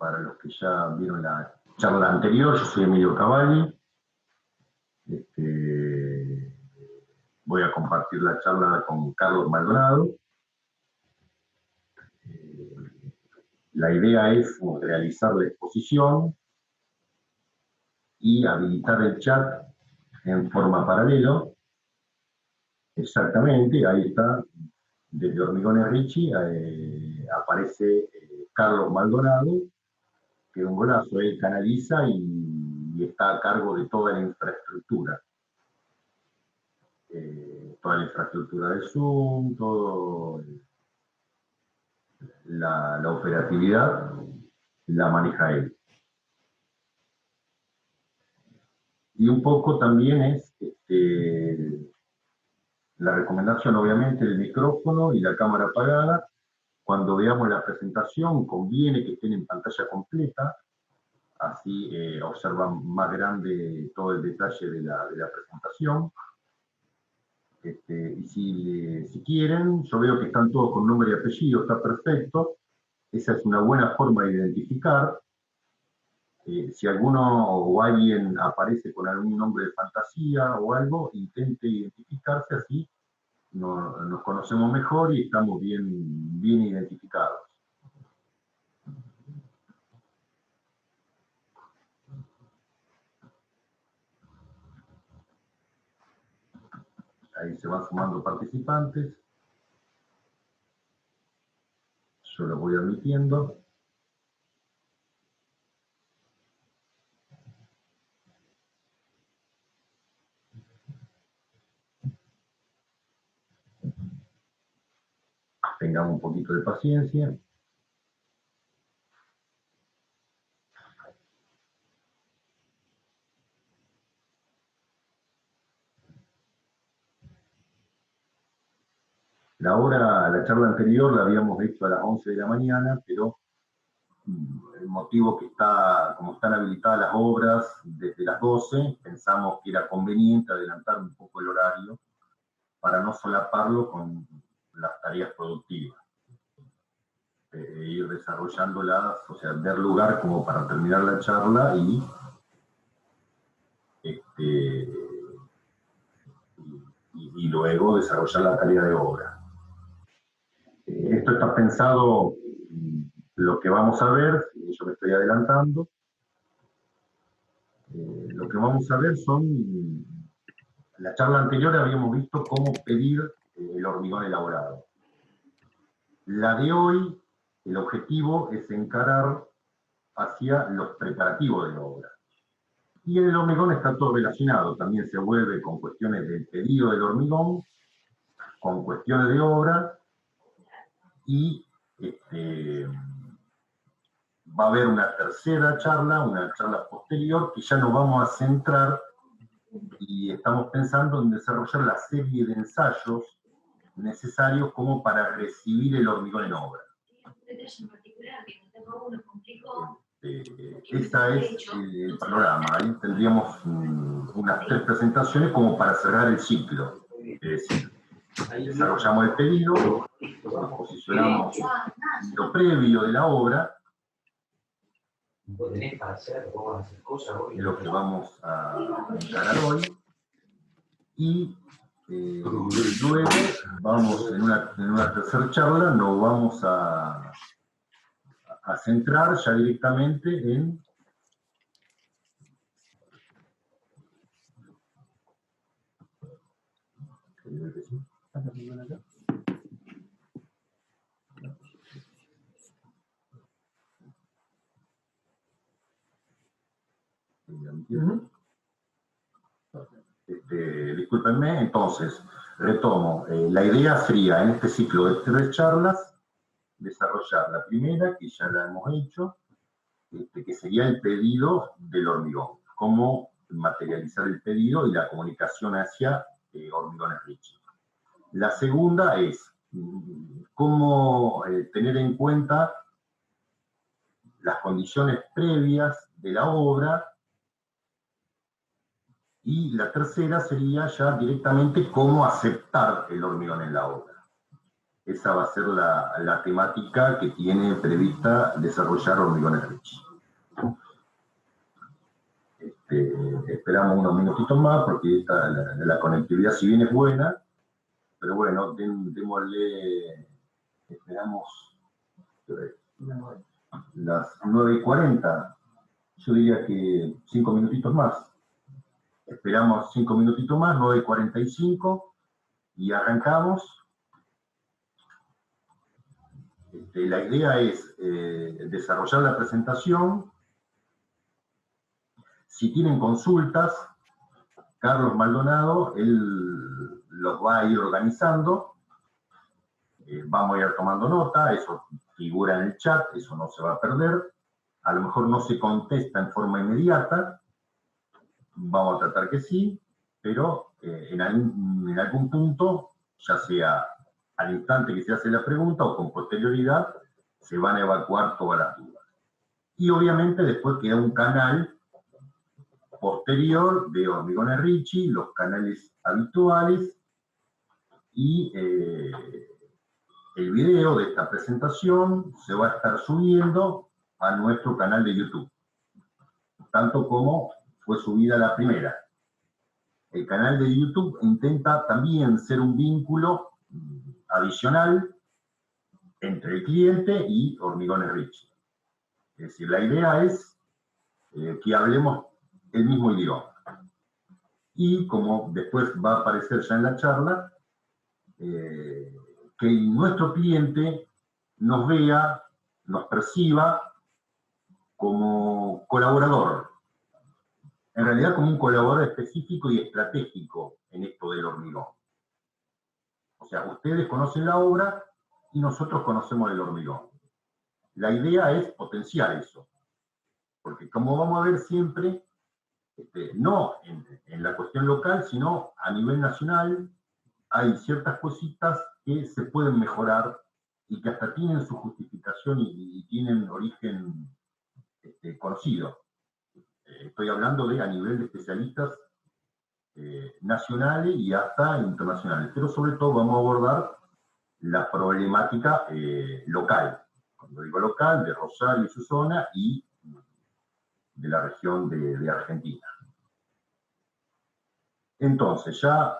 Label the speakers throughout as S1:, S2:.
S1: para los que ya vieron la charla anterior, yo soy Emilio Cavalli. Voy a compartir la charla con Carlos Maldonado. La idea es realizar la exposición y habilitar el chat en forma paralela. Exactamente, ahí está, desde Hormigones Ricci aparece Carlos Maldonado, que es un golazo, él canaliza y está a cargo de toda la infraestructura. Toda la infraestructura de Zoom, toda la operatividad la maneja él. Y un poco también es la recomendación, obviamente, el micrófono y la cámara apagada. Cuando veamos la presentación, conviene que estén en pantalla completa, así observan más grande todo el detalle de la presentación. Y si quieren, yo veo que están todos con nombre y apellido, está perfecto. Esa es una buena forma de identificar. Si alguno o alguien aparece con algún nombre de fantasía o algo, intente identificarse, así nos conocemos mejor y estamos bien identificados. Ahí se van sumando participantes. Yo los voy admitiendo. Tengamos un poquito de paciencia. La charla anterior la habíamos hecho a las 11 de la mañana, pero el motivo que como están habilitadas las obras desde las 12, pensamos que era conveniente adelantar un poco el horario para no solaparlo con las tareas productivas. Ir desarrollándolas, o sea, dar lugar como para terminar la charla y luego desarrollar la tarea de obra. Esto está pensado, lo que vamos a ver, yo me estoy adelantando, lo que vamos a ver son, en la charla anterior habíamos visto cómo pedir el hormigón elaborado. La de hoy, el objetivo es encarar hacia los preparativos de la obra. Y en el hormigón está todo relacionado, también se vuelve con cuestiones del pedido del hormigón, con cuestiones de obra, y va a haber una tercera charla, una charla posterior, que ya nos vamos a centrar y estamos pensando en desarrollar la serie de ensayos necesarios como para recibir el hormigón en obra. Ese es el panorama. Ahí tendríamos unas 3 presentaciones como para cerrar el ciclo. Es decir, desarrollamos el pedido, nos posicionamos en lo previo de la obra, lo que vamos a encarar hoy, y luego vamos en una tercera charla, nos vamos a centrar ya directamente en discúlpenme, entonces, retomo. La idea sería, en este ciclo de 3 charlas, desarrollar la primera, que ya la hemos hecho, que sería el pedido del hormigón. Cómo materializar el pedido y la comunicación hacia Hormigones Ricci. La segunda es cómo tener en cuenta las condiciones previas de la obra, y la tercera sería ya directamente cómo aceptar el hormigón en la obra. esa va a ser la temática que tiene prevista desarrollar Hormigones Ricci. Esperamos unos minutitos más porque la conectividad si bien es buena, pero bueno, démosle, esperamos las 9:40, yo diría que 5 minutitos más. Esperamos 5 minutitos más, 9:45, y arrancamos. La idea es desarrollar la presentación. Si tienen consultas, Carlos Maldonado, él los va a ir organizando. Vamos a ir tomando nota, eso figura en el chat, eso no se va a perder. A lo mejor no se contesta en forma inmediata, vamos a tratar que sí, pero en algún punto, ya sea al instante que se hace la pregunta o con posterioridad, se van a evacuar todas las dudas. Y obviamente después queda un canal posterior de Hormigones Ricci, los canales habituales, y el video de esta presentación se va a estar subiendo a nuestro canal de YouTube, tanto como fue subida la primera. El canal de YouTube intenta también ser un vínculo adicional entre el cliente y Hormigones Ricci. Es decir, la idea es que hablemos el mismo idioma. Y como después va a aparecer ya en la charla, que nuestro cliente nos vea, nos perciba como colaborador. En realidad como un colaborador específico y estratégico en esto del hormigón. O sea, ustedes conocen la obra y nosotros conocemos el hormigón. La idea es potenciar eso. Porque como vamos a ver siempre, no en la cuestión local, sino a nivel nacional, hay ciertas cositas que se pueden mejorar y que hasta tienen su justificación y tienen origen conocido. Estoy hablando a nivel de especialistas nacionales y hasta internacionales, pero sobre todo vamos a abordar la problemática local. Cuando digo local, de Rosario y su zona y de la región de Argentina. Entonces, ya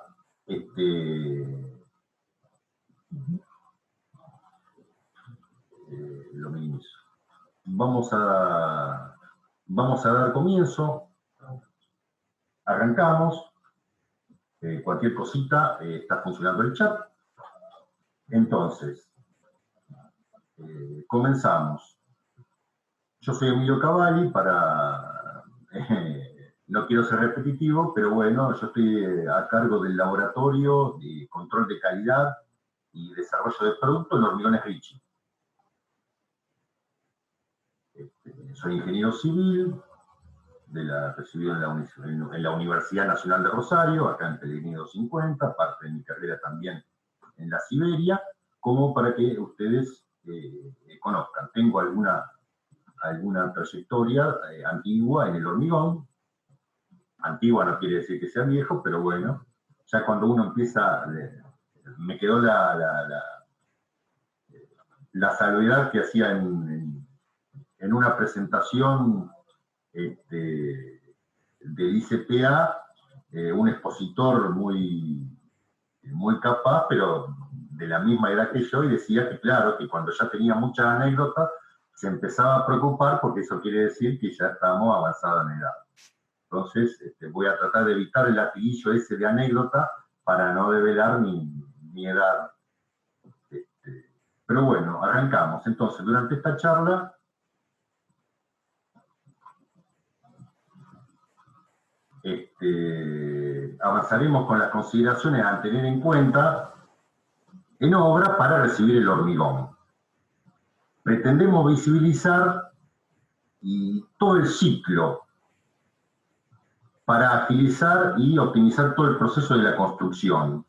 S1: lo minimizo. Vamos a dar comienzo. Arrancamos. Cualquier cosita, está funcionando el chat. Entonces, comenzamos. Yo soy Emilio Cavalli, no quiero ser repetitivo, pero bueno, yo estoy a cargo del laboratorio de control de calidad y desarrollo de productos en Hormigones Ricci. Soy ingeniero civil, recibido en la Universidad Nacional de Rosario, acá en Pellegrini 250, parte de mi carrera también en la Siberia, como para que ustedes conozcan. Tengo alguna trayectoria antigua en el hormigón. Antigua no quiere decir que sea viejo, pero bueno, ya cuando uno empieza, me quedó la salvedad que hacía en una presentación del ICPA, un expositor muy capaz, pero de la misma edad que yo, y decía que claro, que cuando ya tenía muchas anécdotas, se empezaba a preocupar porque eso quiere decir que ya estamos avanzados en edad. Entonces, voy a tratar de evitar el latiguillo ese de anécdota para no develar mi edad. Pero bueno, arrancamos. Entonces, durante esta charla, avanzaremos con las consideraciones a tener en cuenta en obra para recibir el hormigón. Pretendemos visibilizar todo el ciclo para agilizar y optimizar todo el proceso de la construcción,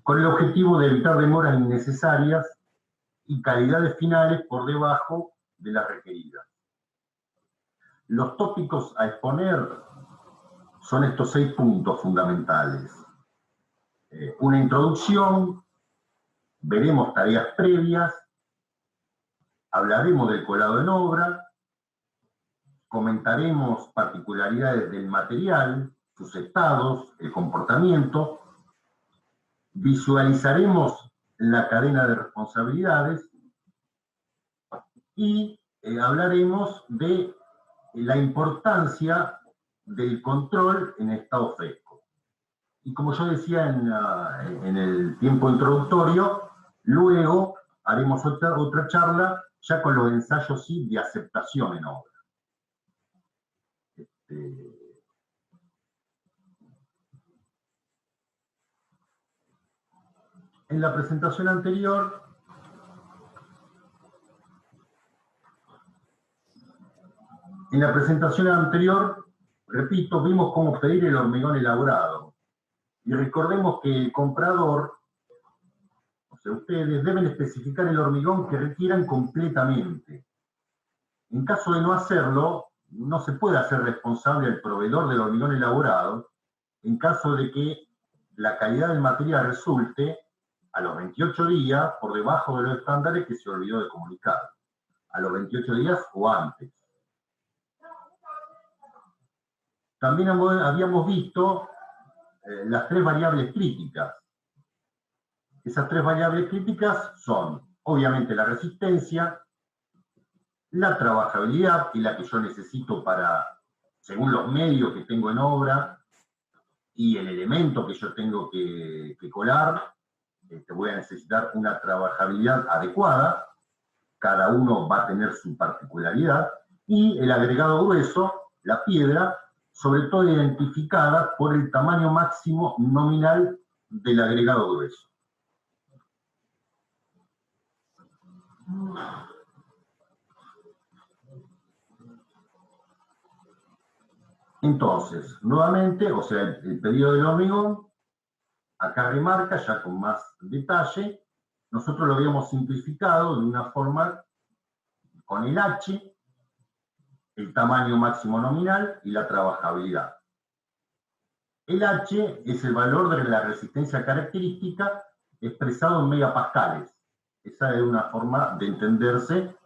S1: con el objetivo de evitar demoras innecesarias y calidades finales por debajo de las requeridas. Los tópicos a exponer son estos 6 puntos fundamentales. Una introducción, veremos tareas previas, hablaremos del colado en obra, comentaremos particularidades del material, sus estados, el comportamiento, visualizaremos la cadena de responsabilidades y hablaremos de la importancia del control en estado fresco. Y como yo decía en el tiempo introductorio, luego haremos otra charla ya con los ensayos sí de aceptación en obra. En la presentación anterior, repito, vimos cómo pedir el hormigón elaborado. Y recordemos que el comprador, o sea, ustedes deben especificar el hormigón que requieran completamente. En caso de no hacerlo, no se puede hacer responsable al proveedor del hormigón elaborado en caso de que la calidad del material resulte a los 28 días por debajo de los estándares que se olvidó de comunicar, a los 28 días o antes. También habíamos visto las 3 variables críticas. Esas 3 variables críticas son, obviamente, la resistencia, la trabajabilidad, que es la que yo necesito para, según los medios que tengo en obra, y el elemento que yo tengo que colar, voy a necesitar una trabajabilidad adecuada, cada uno va a tener su particularidad, y el agregado grueso, la piedra, sobre todo identificada por el tamaño máximo nominal del agregado grueso. Entonces, nuevamente, o sea, el pedido del hormigón, acá remarca ya con más detalle, nosotros lo habíamos simplificado de una forma con el H, el tamaño máximo nominal y la trabajabilidad. El H es el valor de la resistencia característica expresado en megapascales. Esa es una forma de entenderse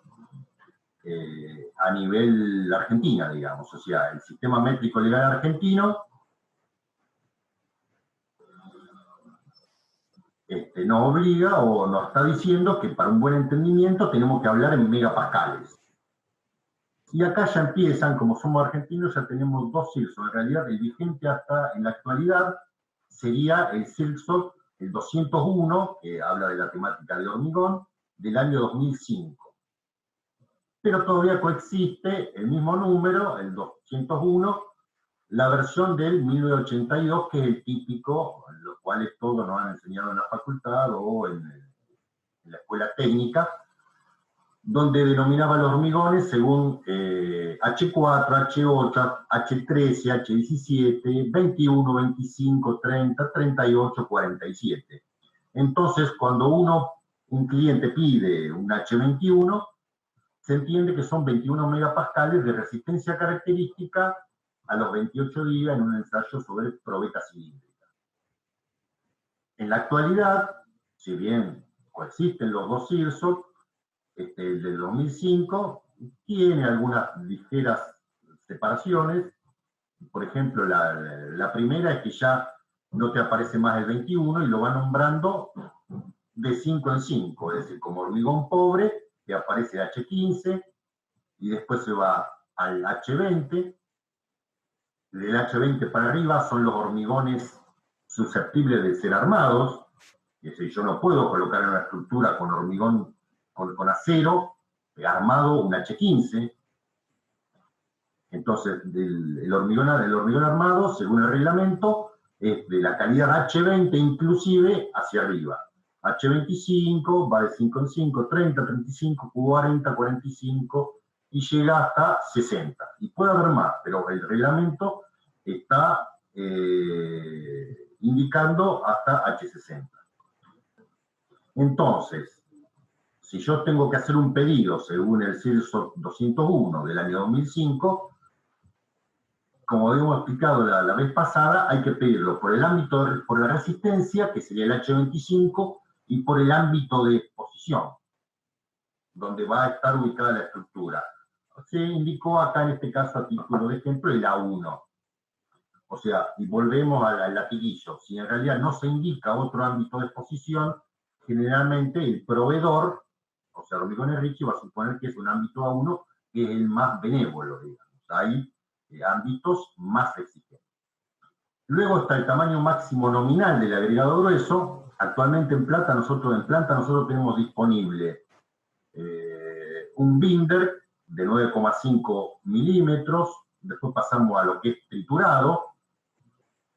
S1: a nivel Argentina, digamos. O sea, el sistema métrico legal argentino nos obliga o nos está diciendo que para un buen entendimiento tenemos que hablar en megapascales. Y acá ya empiezan, como somos argentinos, ya tenemos 2 CIRSO. En realidad, el vigente hasta en la actualidad sería el CIRSO, el 201, que habla de la temática de hormigón, del año 2005. Pero todavía coexiste el mismo número, el 201, la versión del 1982, que es el típico, los cuales todos nos han enseñado en la facultad o en la escuela técnica, donde denominaba los hormigones según H4, H8, H13, H17, 21, 25, 30, 38, 47. Entonces, cuando un cliente pide un H21, se entiende que son 21 megapascales de resistencia característica a los 28 días en un ensayo sobre probeta cilíndrica. En la actualidad, si bien coexisten los 2 CIRSO, el del 2005 tiene algunas ligeras separaciones. Por ejemplo, la primera es que ya no te aparece más el 21 y lo va nombrando de 5 en 5, es decir, como hormigón pobre, que aparece H15 y después se va al H20. Del H20 para arriba son los hormigones susceptibles de ser armados, es decir, yo no puedo colocar en una estructura con hormigón con acero armado un H15. Entonces, el hormigón armado, según el reglamento, es de la calidad H20 inclusive hacia arriba. H25 va de 5 en 5, 30, 35, 40, 45 y llega hasta 60. Y puede haber más, pero el reglamento está indicando hasta H60. Entonces, si yo tengo que hacer un pedido según el CIRSO 201 del año 2005, como habíamos explicado la vez pasada, hay que pedirlo por el ámbito, por la resistencia, que sería el H25, y por el ámbito de exposición, donde va a estar ubicada la estructura. Se indicó acá en este caso a título de ejemplo el A1. O sea, y volvemos al latiguillo. Si en realidad no se indica otro ámbito de exposición, generalmente el proveedor, o sea, Hormigones Ritchie va a suponer que es un ámbito A1, que es el más benévolo, digamos. Hay ámbitos más exigentes. Luego está el tamaño máximo nominal del agregado grueso. Actualmente en planta nosotros tenemos disponible un binder de 9,5 milímetros, después pasamos a lo que es triturado,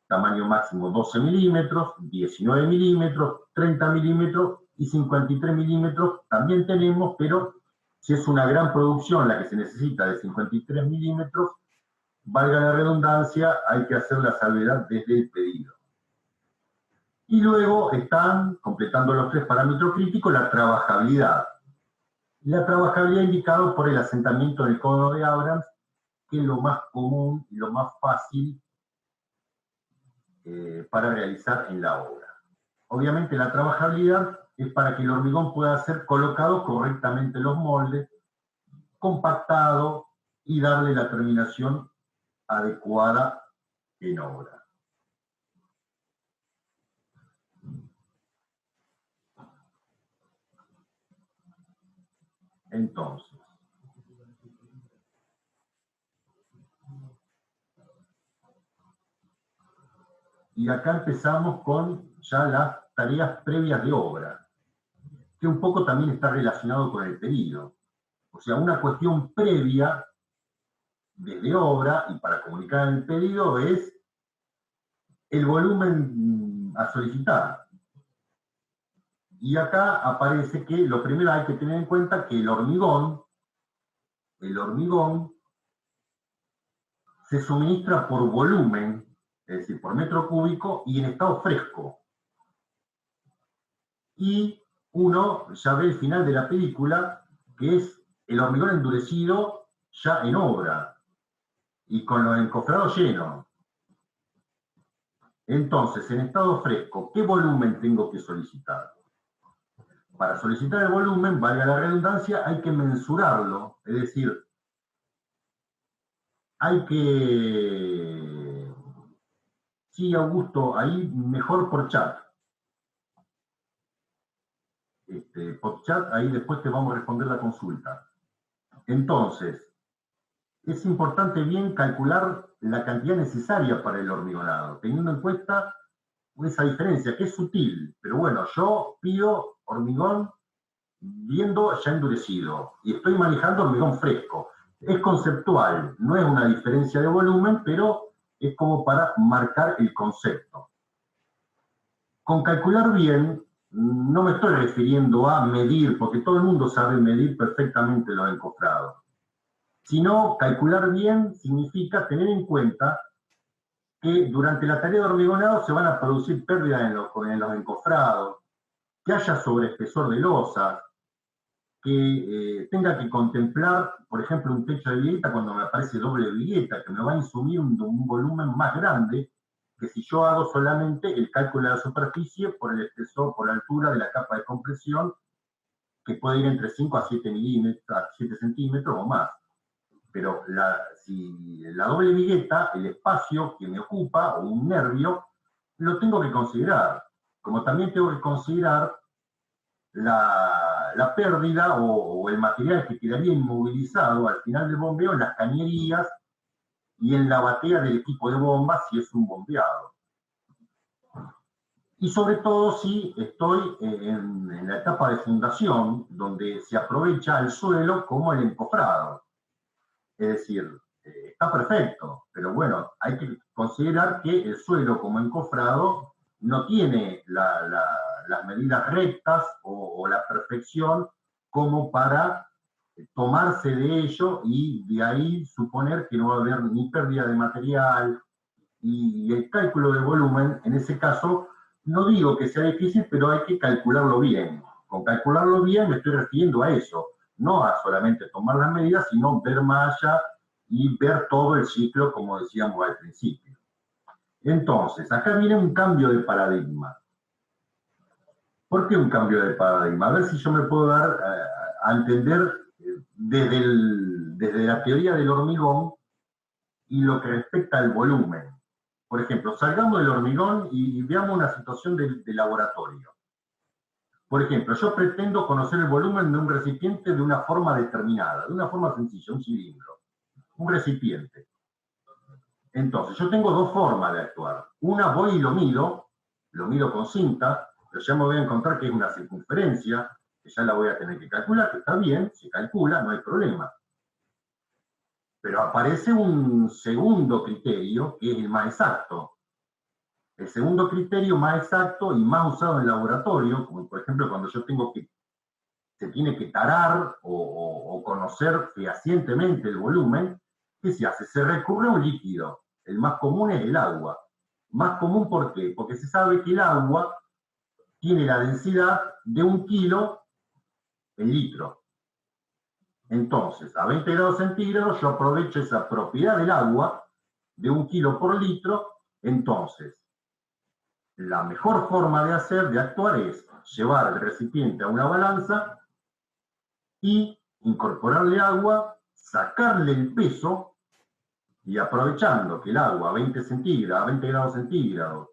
S1: tamaño máximo 12 milímetros, 19 milímetros, 30 milímetros y 53 milímetros también tenemos, pero si es una gran producción la que se necesita de 53 milímetros, valga la redundancia, hay que hacer la salvedad desde el pedido. Y luego están, completando los 3 parámetros críticos, la trabajabilidad. La trabajabilidad indicada por el asentamiento del cono de Abrams, que es lo más común y lo más fácil para realizar en la obra. Obviamente la trabajabilidad es para que el hormigón pueda ser colocado correctamente en los moldes, compactado y darle la terminación adecuada en obra. Entonces, y acá empezamos con ya las tareas previas de obra, que un poco también está relacionado con el pedido. O sea, una cuestión previa desde obra y para comunicar el pedido es el volumen a solicitar. Y acá aparece que lo primero hay que tener en cuenta que el hormigón se suministra por volumen, es decir, por metro cúbico y en estado fresco. Y uno ya ve el final de la película, que es el hormigón endurecido ya en obra y con los encofrados llenos. Entonces, en estado fresco, ¿qué volumen tengo que solicitar? Para solicitar el volumen, valga la redundancia, hay que mensurarlo, es decir, hay que... Sí, Augusto, ahí mejor por chat. Por chat, ahí después te vamos a responder la consulta. Entonces, es importante bien calcular la cantidad necesaria para el hormigonado, teniendo en cuenta esa diferencia, que es sutil, pero bueno, yo pido hormigón viendo ya endurecido y estoy manejando hormigón fresco. Es conceptual, no es una diferencia de volumen, pero es como para marcar el concepto. Con calcular bien, no me estoy refiriendo a medir, porque todo el mundo sabe medir perfectamente los encofrados, sino calcular bien significa tener en cuenta que durante la tarea de hormigonado se van a producir pérdidas en los encofrados, que haya sobreespesor de losas, que tenga que contemplar, por ejemplo, un techo de vigueta cuando me aparece doble vigueta, que me va a insumir un volumen más grande que si yo hago solamente el cálculo de la superficie por el espesor, por la altura de la capa de compresión, que puede ir entre 5 a 7 milímetros, a 7 centímetros o más. Pero si la doble vigueta, el espacio que me ocupa, o un nervio, lo tengo que considerar. Como también tengo que considerar la pérdida o el material que quedaría inmovilizado al final del bombeo en las cañerías y en la batea del equipo de bombas si es un bombeado. Y sobre todo si estoy en la etapa de fundación, donde se aprovecha el suelo como el encofrado. Es decir, está perfecto, pero bueno, hay que considerar que el suelo como encofrado no tiene las medidas rectas o la perfección como para tomarse de ello y de ahí suponer que no va a haber ni pérdida de material y el cálculo de volumen, en ese caso, no digo que sea difícil, pero hay que calcularlo bien. Con calcularlo bien me estoy refiriendo a eso, no a solamente tomar las medidas, sino ver más allá y ver todo el ciclo, como decíamos al principio. Entonces, acá viene un cambio de paradigma. ¿Por qué un cambio de paradigma? A ver si yo me puedo dar a entender desde la teoría del hormigón y lo que respecta al volumen. Por ejemplo, salgamos del hormigón y veamos una situación de laboratorio. Por ejemplo, yo pretendo conocer el volumen de un recipiente de una forma determinada, de una forma sencilla, un cilindro, un recipiente. Entonces, yo tengo dos formas de actuar. Una, voy y lo mido con cinta, pero ya me voy a encontrar que es una circunferencia, que ya la voy a tener que calcular, que está bien, se calcula, no hay problema. Pero aparece un segundo criterio, que es el más exacto. El segundo criterio más exacto y más usado en el laboratorio, como por ejemplo cuando yo se tiene que tarar o conocer fehacientemente el volumen, ¿qué se hace? Se recurre a un líquido. El más común es el agua. Más común, ¿por qué? Porque se sabe que el agua tiene la densidad de 1 kilo en litro. Entonces, a 20 grados centígrados, yo aprovecho esa propiedad del agua de 1 kilo por litro. Entonces, la mejor forma de actuar es llevar el recipiente a una balanza y incorporarle agua, sacarle el peso y aprovechando que el agua a 20 centígrados, a 20 grados centígrados,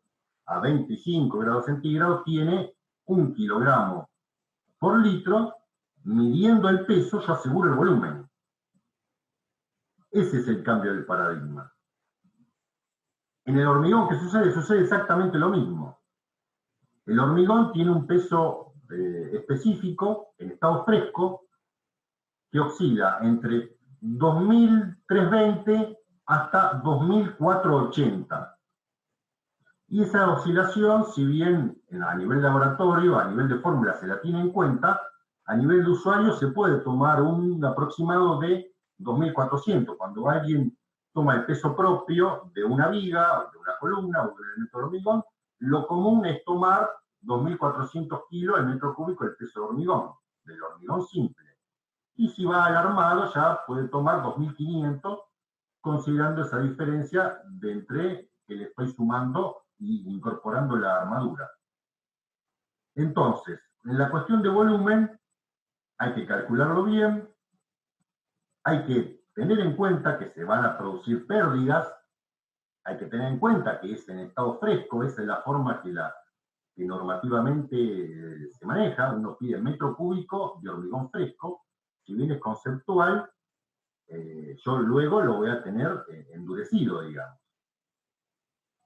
S1: a 25 grados centígrados tiene 1 kilogramo por litro, midiendo el peso yo aseguro el volumen. Ese es el cambio del paradigma. En el hormigón, ¿qué sucede? Sucede exactamente lo mismo. El hormigón tiene un peso específico en estado fresco que oscila entre 2.320 hasta 2.480. Y esa oscilación, si bien a nivel laboratorio, a nivel de fórmula se la tiene en cuenta, a nivel de usuario se puede tomar un aproximado de 2.400. Cuando alguien toma el peso propio de una viga, de una columna o de un elemento de hormigón, lo común es tomar 2.400 kilos el metro cúbico del peso de hormigón, del hormigón simple. Y si va al armado ya puede tomar 2.500, considerando esa diferencia de entre que le estoy sumando y incorporando la armadura. Entonces, en la cuestión de volumen, hay que calcularlo bien, hay que tener en cuenta que se van a producir pérdidas, hay que tener en cuenta que es en estado fresco, esa es la forma que normativamente se maneja, uno pide metro cúbico de hormigón fresco, si bien es conceptual, yo luego lo voy a tener endurecido, digamos.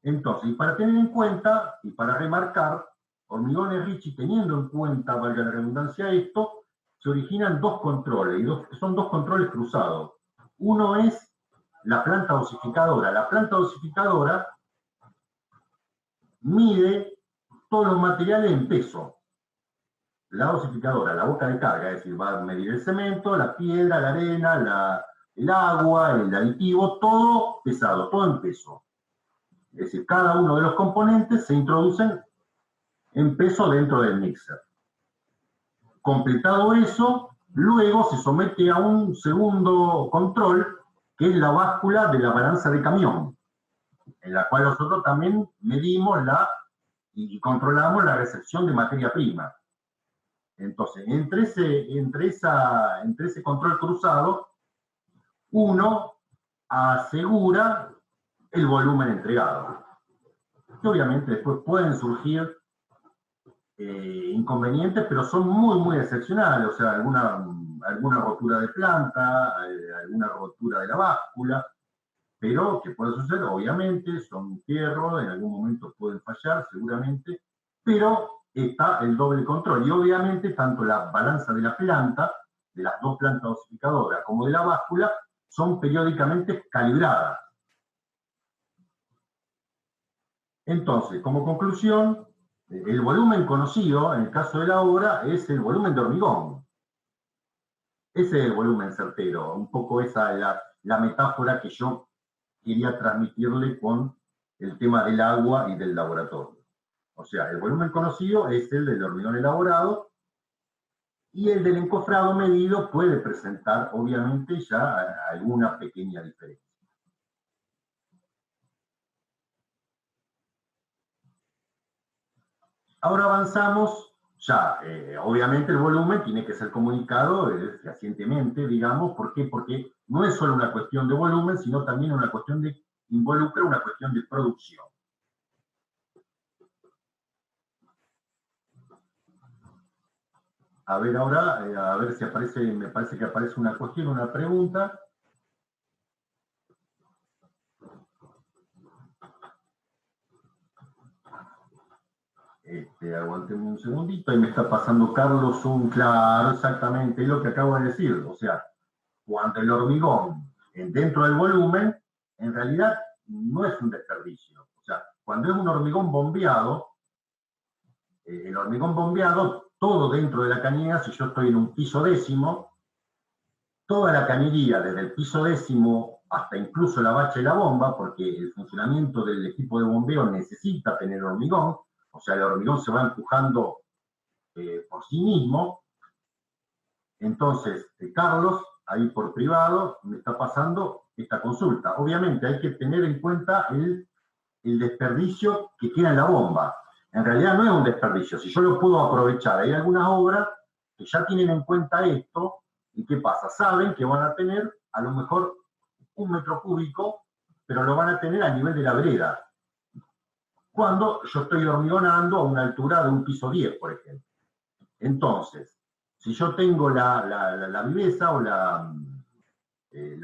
S1: Entonces, y para tener en cuenta y para remarcar, Hormigones Ricci, teniendo en cuenta, valga la redundancia, esto, se originan dos controles, y son dos controles cruzados. Uno es la planta dosificadora. La planta dosificadora mide todos los materiales en peso. La dosificadora, la boca de carga, es decir, va a medir el cemento, la piedra, la arena, el agua, el aditivo, todo pesado, todo en peso. Es decir, cada uno de los componentes se introducen en peso dentro del mixer. Completado eso, luego se somete a un segundo control, que es la báscula de la balanza de camión, en la cual nosotros también medimos y controlamos la recepción de materia prima. Entonces, entre ese control cruzado, uno asegura el volumen entregado. Que obviamente después pueden surgir inconvenientes, pero son muy, muy excepcionales, o sea, alguna rotura de planta, alguna rotura de la báscula, pero que puede suceder, obviamente, son fierros, en algún momento pueden fallar, seguramente, pero está el doble control, y obviamente tanto la balanza de la planta, de las dos plantas dosificadoras, como de la báscula, son periódicamente calibradas. Entonces, como conclusión, el volumen conocido, en el caso de la obra, es el volumen de hormigón. Ese es el volumen certero, un poco esa es la metáfora que yo quería transmitirle con el tema del agua y del laboratorio. O sea, el volumen conocido es el del hormigón elaborado y el del encofrado medido puede presentar, obviamente, ya alguna pequeña diferencia. Ahora avanzamos ya, obviamente el volumen tiene que ser comunicado fehacientemente, digamos. ¿Por qué? Porque no es solo una cuestión de volumen, sino también una cuestión de, involucra una cuestión de producción. A ver ahora, a ver si aparece, me parece que aparece una cuestión, una pregunta. Aguánteme un segundito, ahí me está pasando Carlos claro, exactamente, es lo que acabo de decir. O sea, cuando el hormigón dentro del volumen, en realidad no es un desperdicio. O sea, cuando es un hormigón bombeado, el hormigón bombeado, todo dentro de la cañería, si yo estoy en un piso décimo, toda la cañería, desde el piso décimo hasta incluso la bacha y la bomba, porque el funcionamiento del equipo de bombeo necesita tener hormigón, o sea, el hormigón se va empujando por sí mismo. Entonces, Carlos, ahí por privado, me está pasando esta consulta. Obviamente hay que tener en cuenta el desperdicio que queda en la bomba. En realidad no es un desperdicio, si yo lo puedo aprovechar. Hay algunas obras que ya tienen en cuenta esto, y ¿qué pasa? Saben que van a tener a lo mejor 1 metro cúbico, pero lo van a tener a nivel de la vereda. Cuando yo estoy hormigonando a una altura de un piso 10, por ejemplo. Entonces, si yo tengo la viveza o la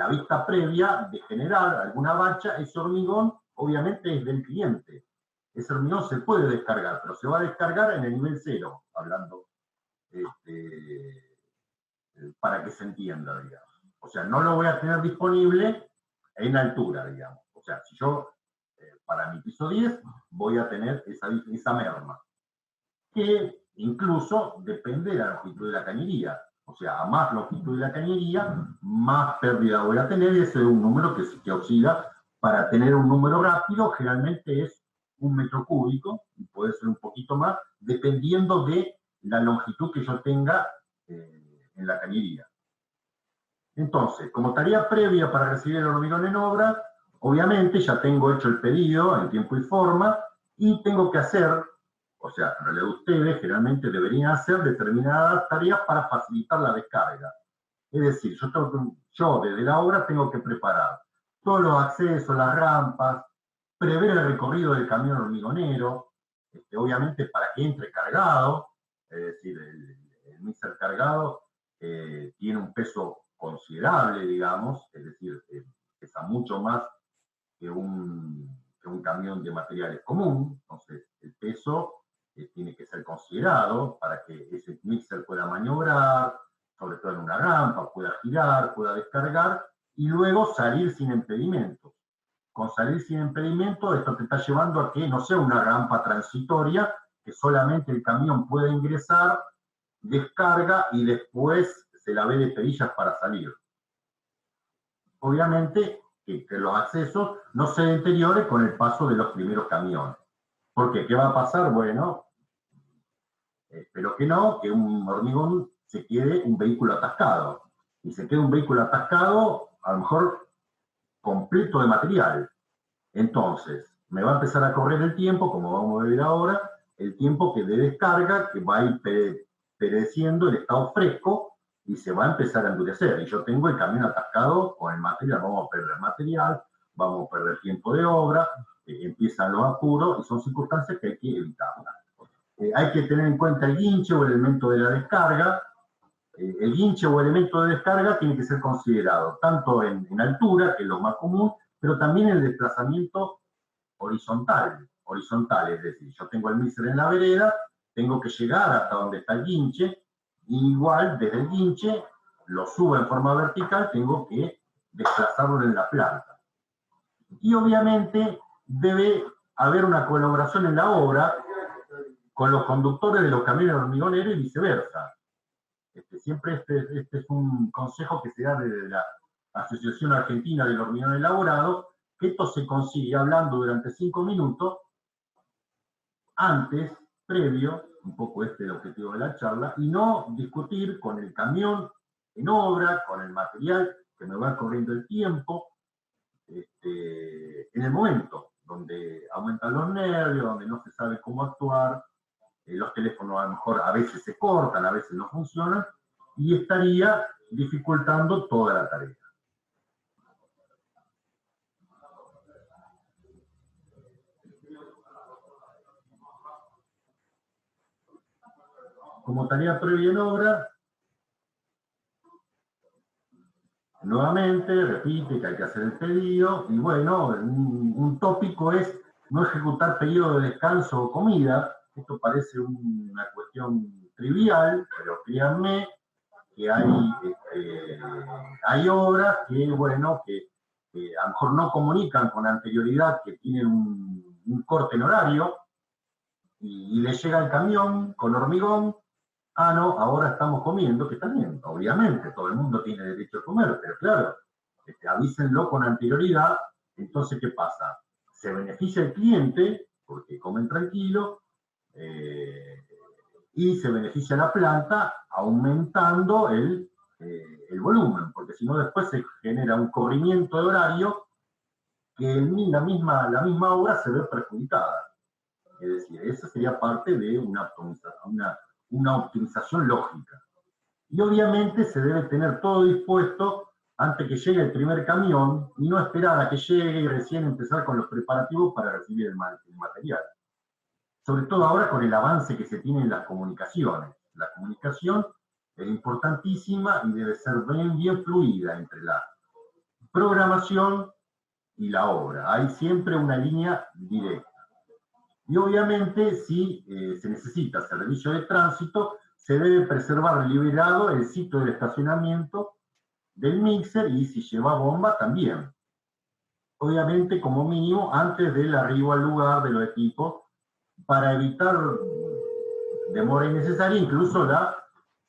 S1: vista previa de generar alguna bacha, ese hormigón obviamente es del cliente. Ese hormigón se puede descargar, pero se va a descargar en el nivel 0, hablando para que se entienda, digamos. O sea, no lo voy a tener disponible en altura, digamos. O sea, si yo, para mi piso 10, voy a tener esa merma, que incluso depende de la longitud de la cañería. O sea, a más longitud de la cañería, más pérdida voy a tener, y ese es un número que oscila. Para tener un número rápido, generalmente es 1 metro cúbico, y puede ser un poquito más, dependiendo de la longitud que yo tenga en la cañería. Entonces, como tarea previa para recibir el hormigón en obra, obviamente ya tengo hecho el pedido en tiempo y forma, y tengo que hacer, o sea, en realidad ustedes generalmente deberían hacer determinadas tareas para facilitar la descarga. Es decir, yo desde la obra tengo que preparar todos los accesos, las rampas, prever el recorrido del camión hormigonero, obviamente para que entre cargado, es decir, el mixer cargado tiene un peso considerable, digamos, es decir, pesa mucho más que un camión de materiales común. Entonces, el peso tiene que ser considerado para que ese mixer pueda maniobrar, sobre todo en una rampa, pueda girar, pueda descargar, y luego salir sin impedimentos. Con salir sin impedimento, esto te está llevando a que no sea una rampa transitoria, que solamente el camión pueda ingresar, descarga y después se la ve de perillas para salir. Obviamente que los accesos no se deterioren con el paso de los primeros camiones. ¿Por qué? ¿Qué va a pasar? Bueno, espero que no, que un hormigón se quede un vehículo atascado. Y se quede un vehículo atascado, a lo mejor completo de material. Entonces, me va a empezar a correr el tiempo, como vamos a ver ahora, el tiempo que de descarga, que va a ir pereciendo el estado fresco y se va a empezar a endurecer. Y yo tengo el camión atascado con el material, vamos a perder material, vamos a perder tiempo de obra, empiezan los apuros, y son circunstancias que hay que evitar. Hay que tener en cuenta el guinche o el elemento de la descarga. El guinche o elemento de descarga tiene que ser considerado tanto en altura, que es lo más común, pero también el desplazamiento horizontal, es decir, yo tengo el mixer en la vereda, tengo que llegar hasta donde está el guinche, y igual desde el guinche lo subo en forma vertical, tengo que desplazarlo en la planta. Y obviamente debe haber una colaboración en la obra con los conductores de los camiones hormigoneros y viceversa. Siempre este es un consejo que se da desde la Asociación Argentina del Hormigón Elaborado, que esto se consigue hablando durante 5 minutos, antes, previo, un poco el objetivo de la charla, y no discutir con el camión en obra, con el material que me va corriendo el tiempo, en el momento donde aumentan los nervios, donde no se sabe cómo actuar, los teléfonos a lo mejor a veces se cortan, a veces no funcionan, y estaría dificultando toda la tarea. Como tarea previa en obra, nuevamente repite que hay que hacer el pedido, y bueno, un tópico es no ejecutar pedido de descanso o comida. Esto parece una cuestión trivial, pero créanme que hay obras que, bueno, que a lo mejor no comunican con anterioridad que tienen un corte en horario, y le llega el camión con hormigón. Ah, no, ahora estamos comiendo, que está bien, obviamente, todo el mundo tiene derecho a comer, pero claro, avísenlo con anterioridad. Entonces, ¿qué pasa? Se beneficia el cliente, porque comen tranquilo, y se beneficia la planta aumentando el volumen, porque si no después se genera un corrimiento de horario que la misma obra se ve perjudicada. Es decir, esa sería parte de una optimización lógica. Y obviamente se debe tener todo dispuesto antes que llegue el primer camión y no esperar a que llegue y recién empezar con los preparativos para recibir el material. Sobre todo ahora con el avance que se tiene en las comunicaciones. La comunicación es importantísima y debe ser bien fluida entre la programación y la obra. Hay siempre una línea directa. Y obviamente, si se necesita servicio de tránsito, se debe preservar liberado el sitio del estacionamiento del mixer, y si lleva bomba también. Obviamente, como mínimo, antes del arribo al lugar de los equipos, para evitar demora innecesaria. Incluso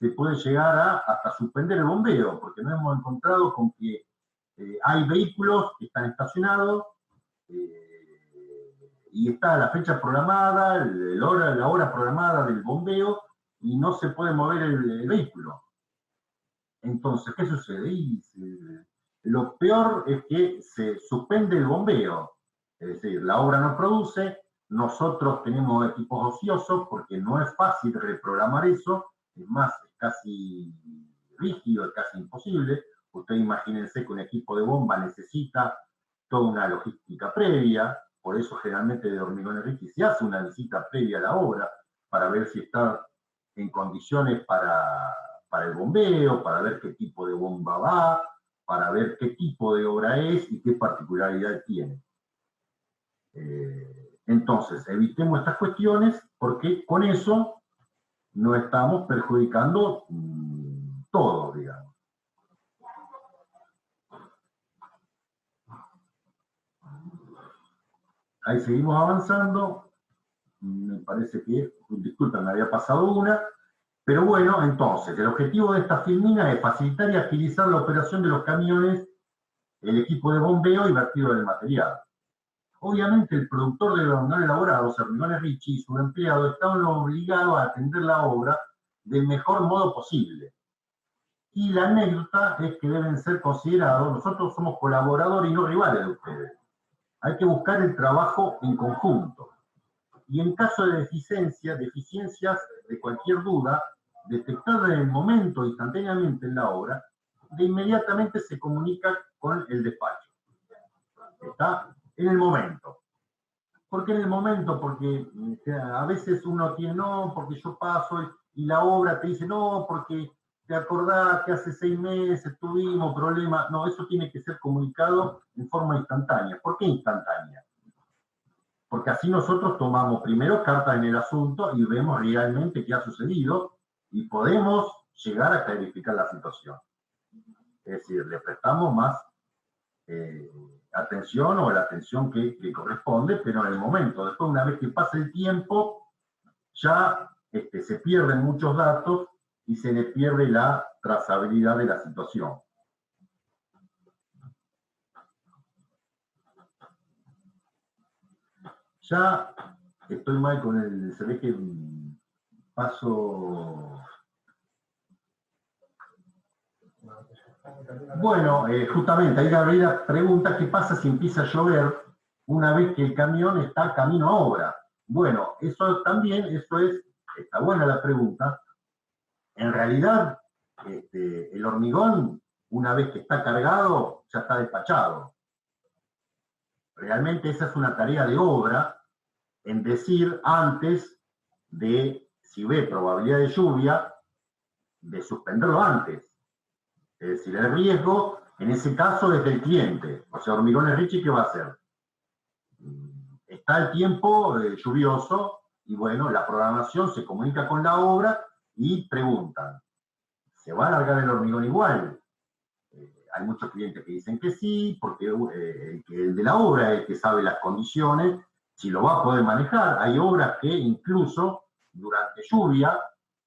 S1: se puede llegar hasta suspender el bombeo, porque nos hemos encontrado con que hay vehículos que están estacionados, y está la fecha programada, la hora programada del bombeo, y no se puede mover el vehículo. Entonces, ¿qué sucede? Lo peor es que se suspende el bombeo, es decir, la obra no produce, nosotros tenemos equipos ociosos porque no es fácil reprogramar eso, es más, es casi rígido, es casi imposible. Ustedes imagínense que un equipo de bomba necesita toda una logística previa. Por eso generalmente de Hormigones Richie se hace una visita previa a la obra para ver si está en condiciones para el bombeo, para ver qué tipo de bomba va, para ver qué tipo de obra es y qué particularidad tiene. Entonces, evitemos estas cuestiones, porque con eso no estamos perjudicando todo, digamos. Ahí seguimos avanzando. Me parece que, disculpen, me había pasado una. Pero bueno, entonces, el objetivo de esta filmina es facilitar y agilizar la operación de los camiones, el equipo de bombeo y vertido del material. Obviamente, el productor de hormigones elaborados, Hormigones Richie, y su empleado estaban obligados a atender la obra del mejor modo posible. Y la anécdota es que deben ser considerados, nosotros somos colaboradores y no rivales de ustedes. Hay que buscar el trabajo en conjunto. Y en caso de deficiencias de cualquier duda, detectada en el momento, instantáneamente en la obra, de inmediatamente se comunica con el despacho. Está en el momento. ¿Por qué en el momento? Porque a veces uno tiene, no, porque yo paso, y la obra te dice, no, porque te acordás que hace 6 meses tuvimos problemas. No, eso tiene que ser comunicado en forma instantánea. ¿Por qué instantánea? Porque así nosotros tomamos primero cartas en el asunto y vemos realmente qué ha sucedido y podemos llegar a clarificar la situación. Es decir, le prestamos más atención, o la atención que corresponde, pero en el momento. Después, una vez que pasa el tiempo, ya se pierden muchos datos y se le pierde la trazabilidad de la situación. Ya estoy mal con el, se ve que paso. Bueno, justamente ahí Gabriela pregunta qué pasa si empieza a llover una vez que el camión está camino a obra. Bueno, eso también, eso es está buena la pregunta. En realidad, el hormigón, una vez que está cargado, ya está despachado. Realmente esa es una tarea de obra, en decir antes de, si ve probabilidad de lluvia, de suspenderlo antes. Es decir, el riesgo, en ese caso, es del cliente. O sea, Hormigones Richie, ¿qué va a hacer? Está el tiempo lluvioso y, bueno, la programación se comunica con la obra y preguntan, ¿se va a alargar el hormigón igual? Hay muchos clientes que dicen que sí, porque el de la obra es el que sabe las condiciones, si lo va a poder manejar. Hay obras que incluso durante lluvia,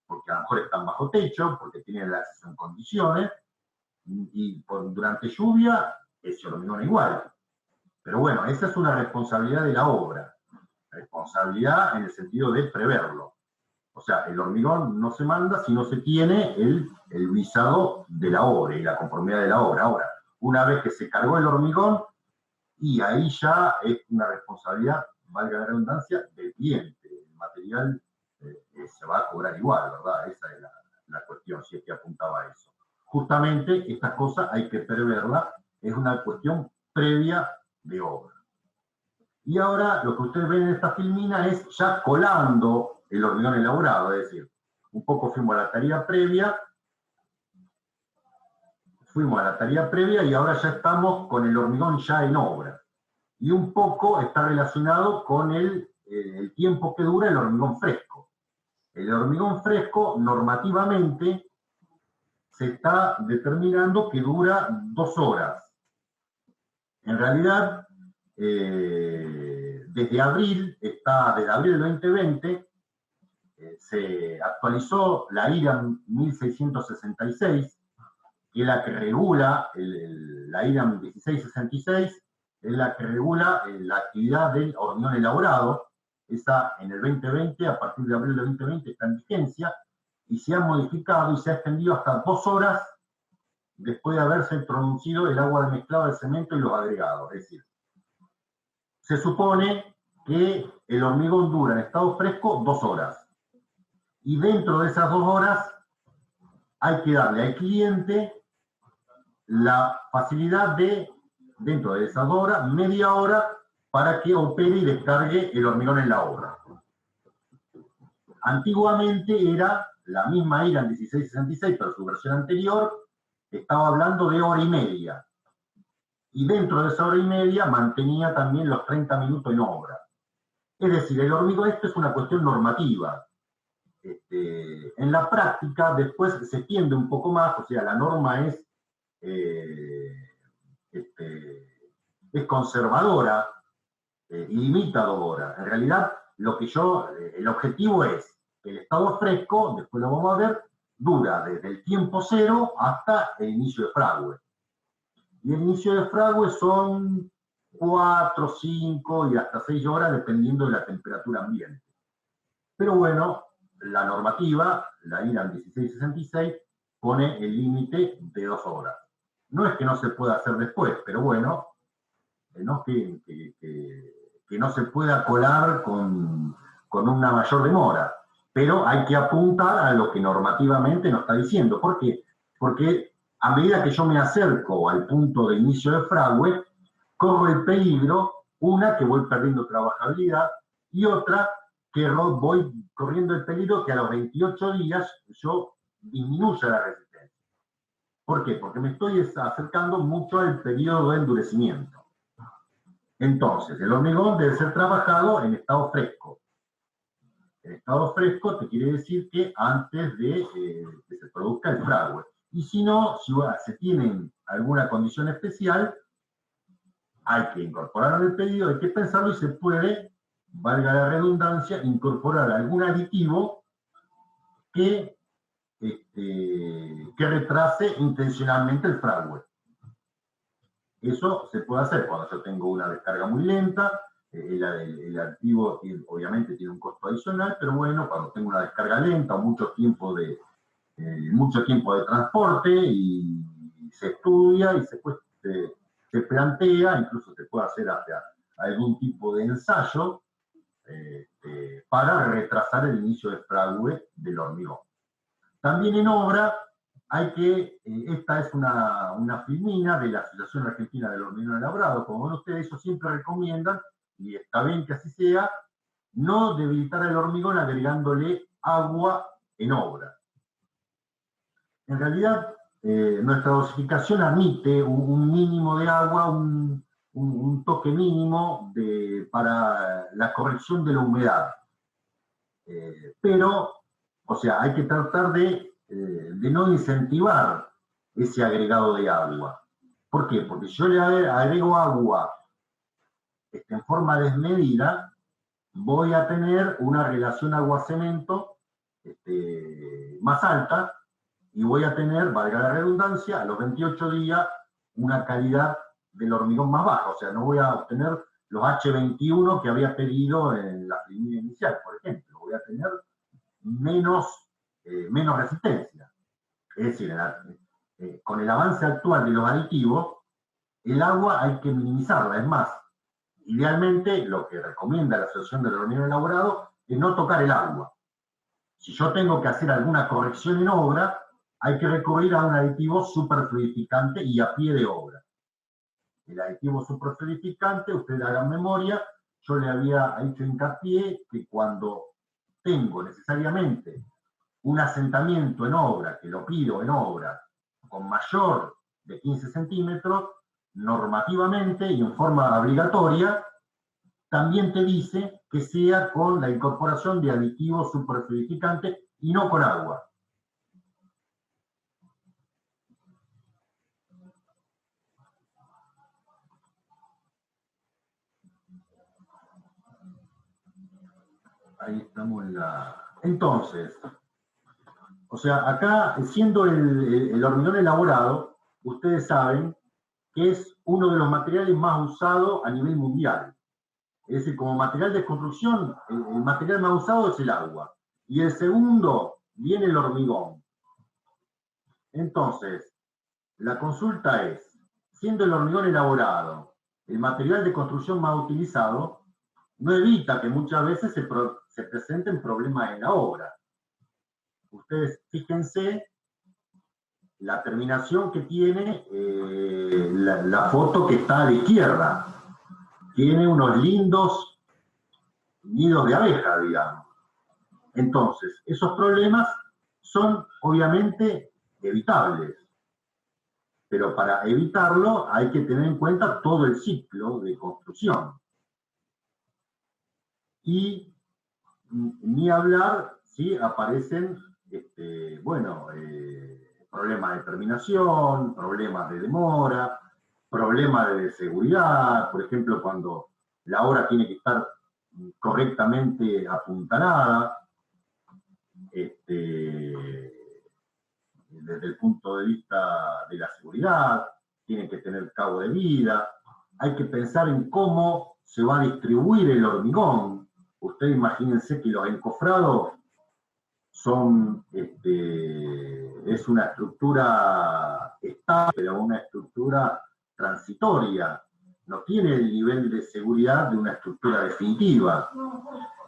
S1: porque a lo mejor están bajo techo, porque tienen el acceso en condiciones, y durante lluvia ese hormigón igual. Pero bueno, esa es una responsabilidad de la obra. Responsabilidad en el sentido de preverlo. O sea, el hormigón no se manda si no se tiene el visado de la obra y la conformidad de la obra. Ahora, una vez que se cargó el hormigón, y ahí ya es una responsabilidad, valga la redundancia, del cliente. El material se va a cobrar igual, ¿verdad? Esa es la cuestión, si es que apuntaba a eso. Justamente estas cosas hay que preverla, es una cuestión previa de obra. Y ahora lo que ustedes ven en esta filmina es ya colando el hormigón elaborado, es decir, un poco fuimos a la tarea previa y ahora ya estamos con el hormigón ya en obra. Y un poco está relacionado con el tiempo que dura el hormigón fresco. El hormigón fresco normativamente se está determinando que dura 2 horas. En realidad, desde abril del 2020, se actualizó la IRAM 1666, que es la que regula, la IRAM 1666, es la que regula la actividad del hormigón elaborado. Esa en el 2020, a partir de abril del 2020, está en vigencia, y se ha modificado y se ha extendido hasta 2 horas después de haberse introducido el agua de mezclado del cemento y los agregados. Es decir, se supone que el hormigón dura en estado fresco 2 horas. Y dentro de esas 2 horas hay que darle al cliente la facilidad de, dentro de esas 2 horas, media hora para que opere y descargue el hormigón en la obra. Antiguamente era la misma IRAM 1666, pero su versión anterior estaba hablando de hora y media. Y dentro de esa hora y media mantenía también los 30 minutos en obra. Es decir, el hormigón, esto es una cuestión normativa. En la práctica después se extiende un poco más, o sea, la norma es conservadora y limita 2 horas. En realidad, el objetivo es que el estado fresco, después lo vamos a ver, dura desde el tiempo cero hasta el inicio de fragüe. Y el inicio de fragüe son 4, 5 y hasta 6 horas, dependiendo de la temperatura ambiente. Pero bueno, la normativa, la IRAM 1666, pone el límite de 2 horas. No es que no se pueda hacer después, pero bueno, no que no se pueda colar con una mayor demora. Pero hay que apuntar a lo que normativamente nos está diciendo. ¿Por qué? Porque a medida que yo me acerco al punto de inicio de fragüe, corro el peligro, una, que voy perdiendo trabajabilidad, y otra, que voy corriendo el peligro que a los 28 días yo disminuya la resistencia. ¿Por qué? Porque me estoy acercando mucho al periodo de endurecimiento. Entonces, el hormigón debe ser trabajado en estado fresco. El estado fresco te quiere decir que antes de que se produzca el fragüe. Y si no, si se tiene alguna condición especial, hay que incorporarlo en el pedido, hay que pensarlo y se puede, valga la redundancia, incorporar algún aditivo que retrase intencionalmente el fragüe. Eso se puede hacer cuando yo tengo una descarga muy lenta, el aditivo obviamente tiene un costo adicional, pero bueno, cuando tengo una descarga lenta o mucho tiempo de transporte y se estudia y se plantea, incluso se puede hacer hasta algún tipo de ensayo para retrasar el inicio de fragüe del hormigón. También en obra hay que, esta es una filmina de la Asociación Argentina del Hormigón Elaborado, como ven ustedes, ellos siempre recomiendan, y está bien que así sea, no debilitar el hormigón agregándole agua en obra. En realidad, nuestra dosificación admite un mínimo de agua, un toque mínimo para la corrección de la humedad. Pero, o sea, hay que tratar de no incentivar ese agregado de agua. ¿Por qué? Porque si yo le agrego agua en forma desmedida, voy a tener una relación agua-cemento más alta y voy a tener, valga la redundancia, a los 28 días una calidad del hormigón más baja. O sea, no voy a obtener los H21 que había pedido en la filmina inicial, por ejemplo. Voy a tener menos resistencia. Es decir, con el avance actual de los aditivos, el agua hay que minimizarla. Es más, idealmente lo que recomienda la Asociación del Hormigón Elaborado es no tocar el agua. Si yo tengo que hacer alguna corrección en obra, hay que recurrir a un aditivo superfluidificante y a pie de obra. El aditivo superfluidificante, ustedes hagan memoria, yo le había hecho hincapié que cuando tengo necesariamente un asentamiento en obra, que lo pido en obra, con mayor de 15 centímetros, normativamente y en forma obligatoria, también te dice que sea con la incorporación de aditivos superfluidificantes y no con agua. Ahí estamos en la... Entonces, o sea, acá, siendo el hormigón elaborado, ustedes saben que es uno de los materiales más usados a nivel mundial. Es decir, como material de construcción, el material más usado es el agua. Y el segundo viene el hormigón. Entonces, la consulta es, siendo el hormigón elaborado el material de construcción más utilizado, no evita que muchas veces se presenten problemas en la obra. Ustedes fíjense la terminación que tiene la foto que está a la izquierda. Tiene unos lindos nidos de abeja, digamos. Entonces, esos problemas son obviamente evitables, pero para evitarlo hay que tener en cuenta todo el ciclo de construcción. Y ni hablar si aparecen, problemas de terminación, problemas de demora, problemas de seguridad, por ejemplo, cuando la obra tiene que estar correctamente apuntalada, desde el punto de vista de la seguridad, tiene que tener cabo de vida, hay que pensar en cómo se va a distribuir el hormigón. Ustedes imagínense que los encofrados son, es una estructura estable, pero una estructura transitoria, no tiene el nivel de seguridad de una estructura definitiva.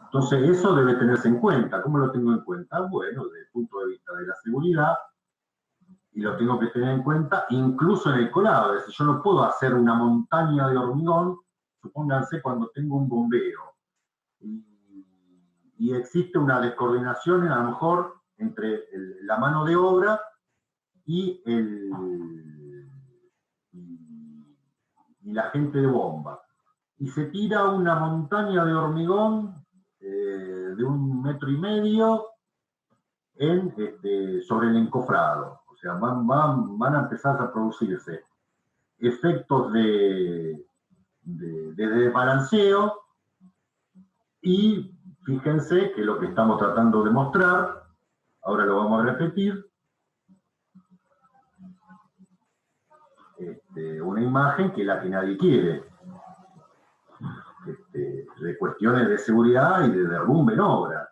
S1: Entonces eso debe tenerse en cuenta. ¿Cómo lo tengo en cuenta? Bueno, desde el punto de vista de la seguridad, y lo tengo que tener en cuenta incluso en el colado. Es decir, yo no puedo hacer una montaña de hormigón, supónganse cuando tengo un bombeo, y existe una descoordinación a lo mejor entre la mano de obra y la gente de bomba. Y se tira una montaña de hormigón de 1,5 metros sobre el encofrado. O sea, van a empezar a producirse efectos de desbalanceo, y fíjense que lo que estamos tratando de mostrar, ahora lo vamos a repetir, una imagen que es la que nadie quiere, de cuestiones de seguridad y de derrumbe en obra.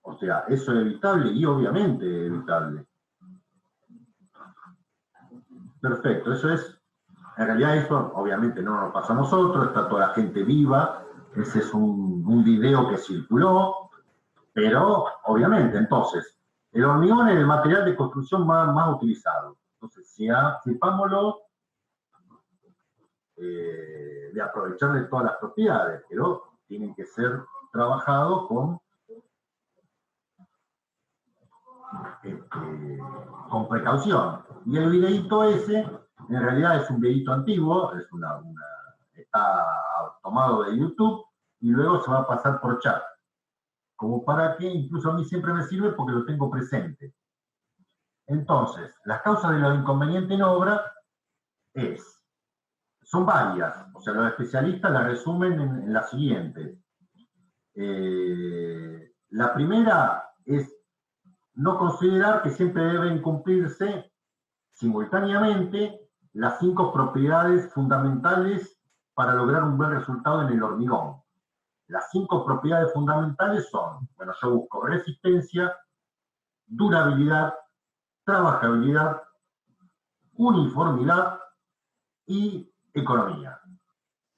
S1: O sea, eso es evitable y obviamente es evitable. Perfecto, eso es En realidad eso obviamente no nos pasó a nosotros, está toda la gente viva, ese es un video que circuló, pero obviamente entonces, el hormigón es el material de construcción más utilizado. Entonces, sepámoslo de aprovechar de todas las propiedades, pero tienen que ser trabajados con precaución. Y el videíto ese, en realidad es un videíto antiguo, está tomado de YouTube y luego se va a pasar por chat. Como para que, incluso a mí siempre me sirve porque lo tengo presente. Entonces, las causas de los inconvenientes en obra son varias, o sea, los especialistas la resumen en la siguiente. La primera es no considerar que siempre deben cumplirse simultáneamente las 5 propiedades fundamentales para lograr un buen resultado en el hormigón. Las 5 propiedades fundamentales son, bueno, yo busco resistencia, durabilidad, trabajabilidad, uniformidad y economía.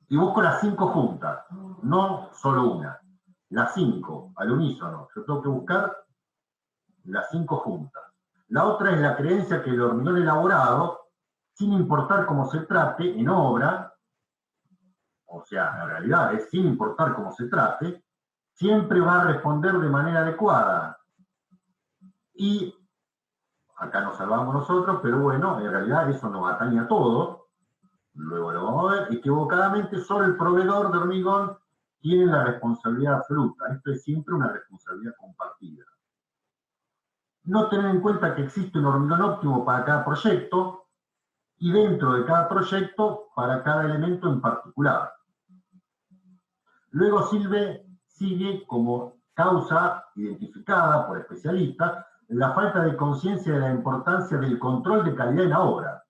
S1: Y busco las 5 juntas, no solo una. Las 5, al unísono. Yo tengo que buscar las 5 juntas. La otra es la creencia que el hormigón elaborado, sin importar cómo se trate en obra, o sea, en realidad es sin importar cómo se trate, siempre va a responder de manera adecuada. Y acá nos salvamos nosotros, pero bueno, en realidad eso nos atañe a todos. Luego lo vamos a ver. Equivocadamente, solo el proveedor de hormigón tiene la responsabilidad absoluta. Esto es siempre una responsabilidad compartida. No tener en cuenta que existe un hormigón óptimo para cada proyecto y dentro de cada proyecto para cada elemento en particular. Luego sigue como causa identificada por especialistas la falta de conciencia de la importancia del control de calidad en la obra.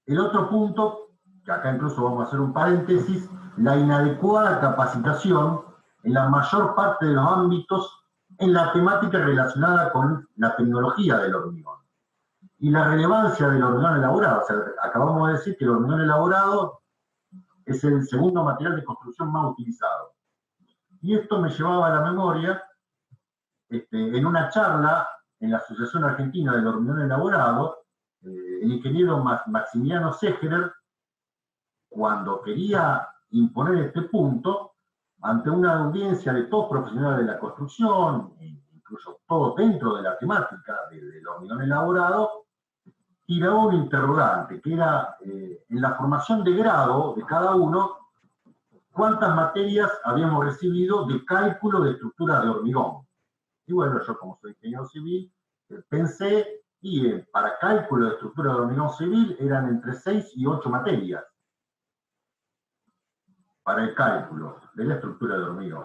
S1: El otro punto, que acá incluso vamos a hacer un paréntesis, la inadecuada capacitación en la mayor parte de los ámbitos en la temática relacionada con la tecnología del hormigón. Y la relevancia del hormigón elaborado. O sea, acabamos de decir que el hormigón elaborado es el segundo material de construcción más utilizado. Y esto me llevaba a la memoria, en una charla en la Asociación Argentina del Hormigón Elaborado, el ingeniero Maximiliano Segerer, cuando quería imponer este punto, ante una audiencia de todos profesionales de la construcción, incluso todos dentro de la temática del hormigón elaborado, tiraba un interrogante, que era, en la formación de grado de cada uno, cuántas materias habíamos recibido de cálculo de estructura de hormigón. Y bueno, yo como soy ingeniero civil, pensé, y para cálculo de estructura de hormigón civil eran entre 6 y 8 materias para el cálculo de la estructura de hormigón.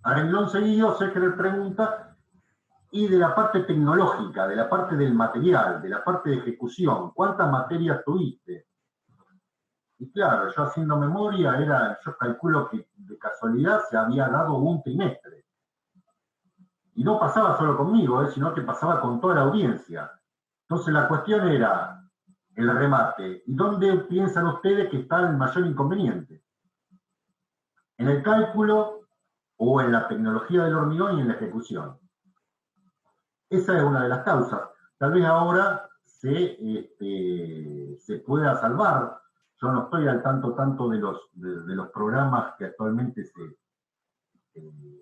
S1: A renglón seguido, Segerer pregunta, y de la parte tecnológica, de la parte del material, de la parte de ejecución, ¿cuántas materias tuviste? Y claro, yo haciendo memoria, yo calculo que de casualidad se había dado un trimestre. Y no pasaba solo conmigo, sino que pasaba con toda la audiencia. Entonces la cuestión era el remate. ¿Y dónde piensan ustedes que está el mayor inconveniente? ¿En el cálculo o en la tecnología del hormigón y en la ejecución? Esa es una de las causas. Tal vez ahora se pueda salvar. Yo no estoy al tanto de los programas que actualmente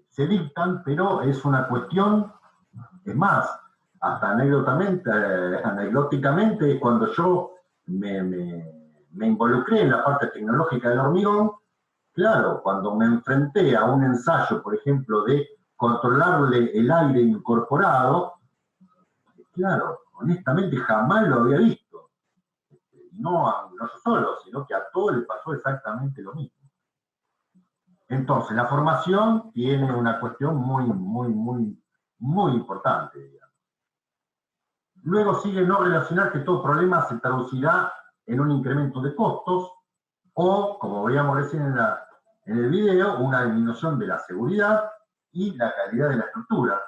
S1: se dictan, pero es una cuestión, es más, hasta anecdóticamente, cuando yo me involucré en la parte tecnológica del hormigón, claro, cuando me enfrenté a un ensayo, por ejemplo, de controlarle el aire incorporado, claro, honestamente jamás lo había visto. No yo solo, sino que a todos les pasó exactamente lo mismo. Entonces, la formación tiene una cuestión muy importante, digamos. Luego sigue no relacionar que todo problema se traducirá en un incremento de costos o, como veíamos recién en el video, una disminución de la seguridad y la calidad de la estructura.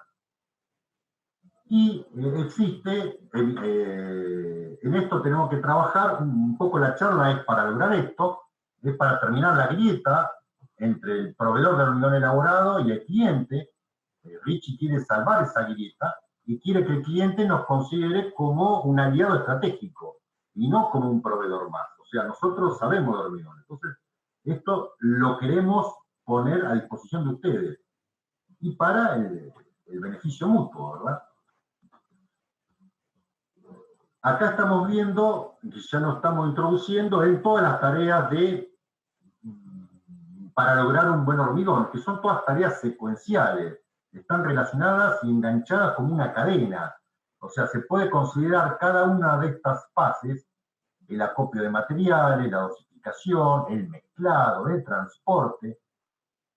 S1: Y existe, en esto tenemos que trabajar, un poco la charla es para lograr esto, es para terminar la grieta entre el proveedor de hormigón elaborado y el cliente. Richie quiere salvar esa grieta y quiere que el cliente nos considere como un aliado estratégico y no como un proveedor más. O sea, nosotros sabemos de hormigón. Entonces, esto lo queremos poner a disposición de ustedes y para el beneficio mutuo, ¿verdad? Acá estamos viendo, ya nos estamos introduciendo en todas las tareas para lograr un buen hormigón, que son todas tareas secuenciales, están relacionadas y enganchadas como una cadena. O sea, se puede considerar cada una de estas fases, el acopio de materiales, la dosificación, el mezclado, el transporte,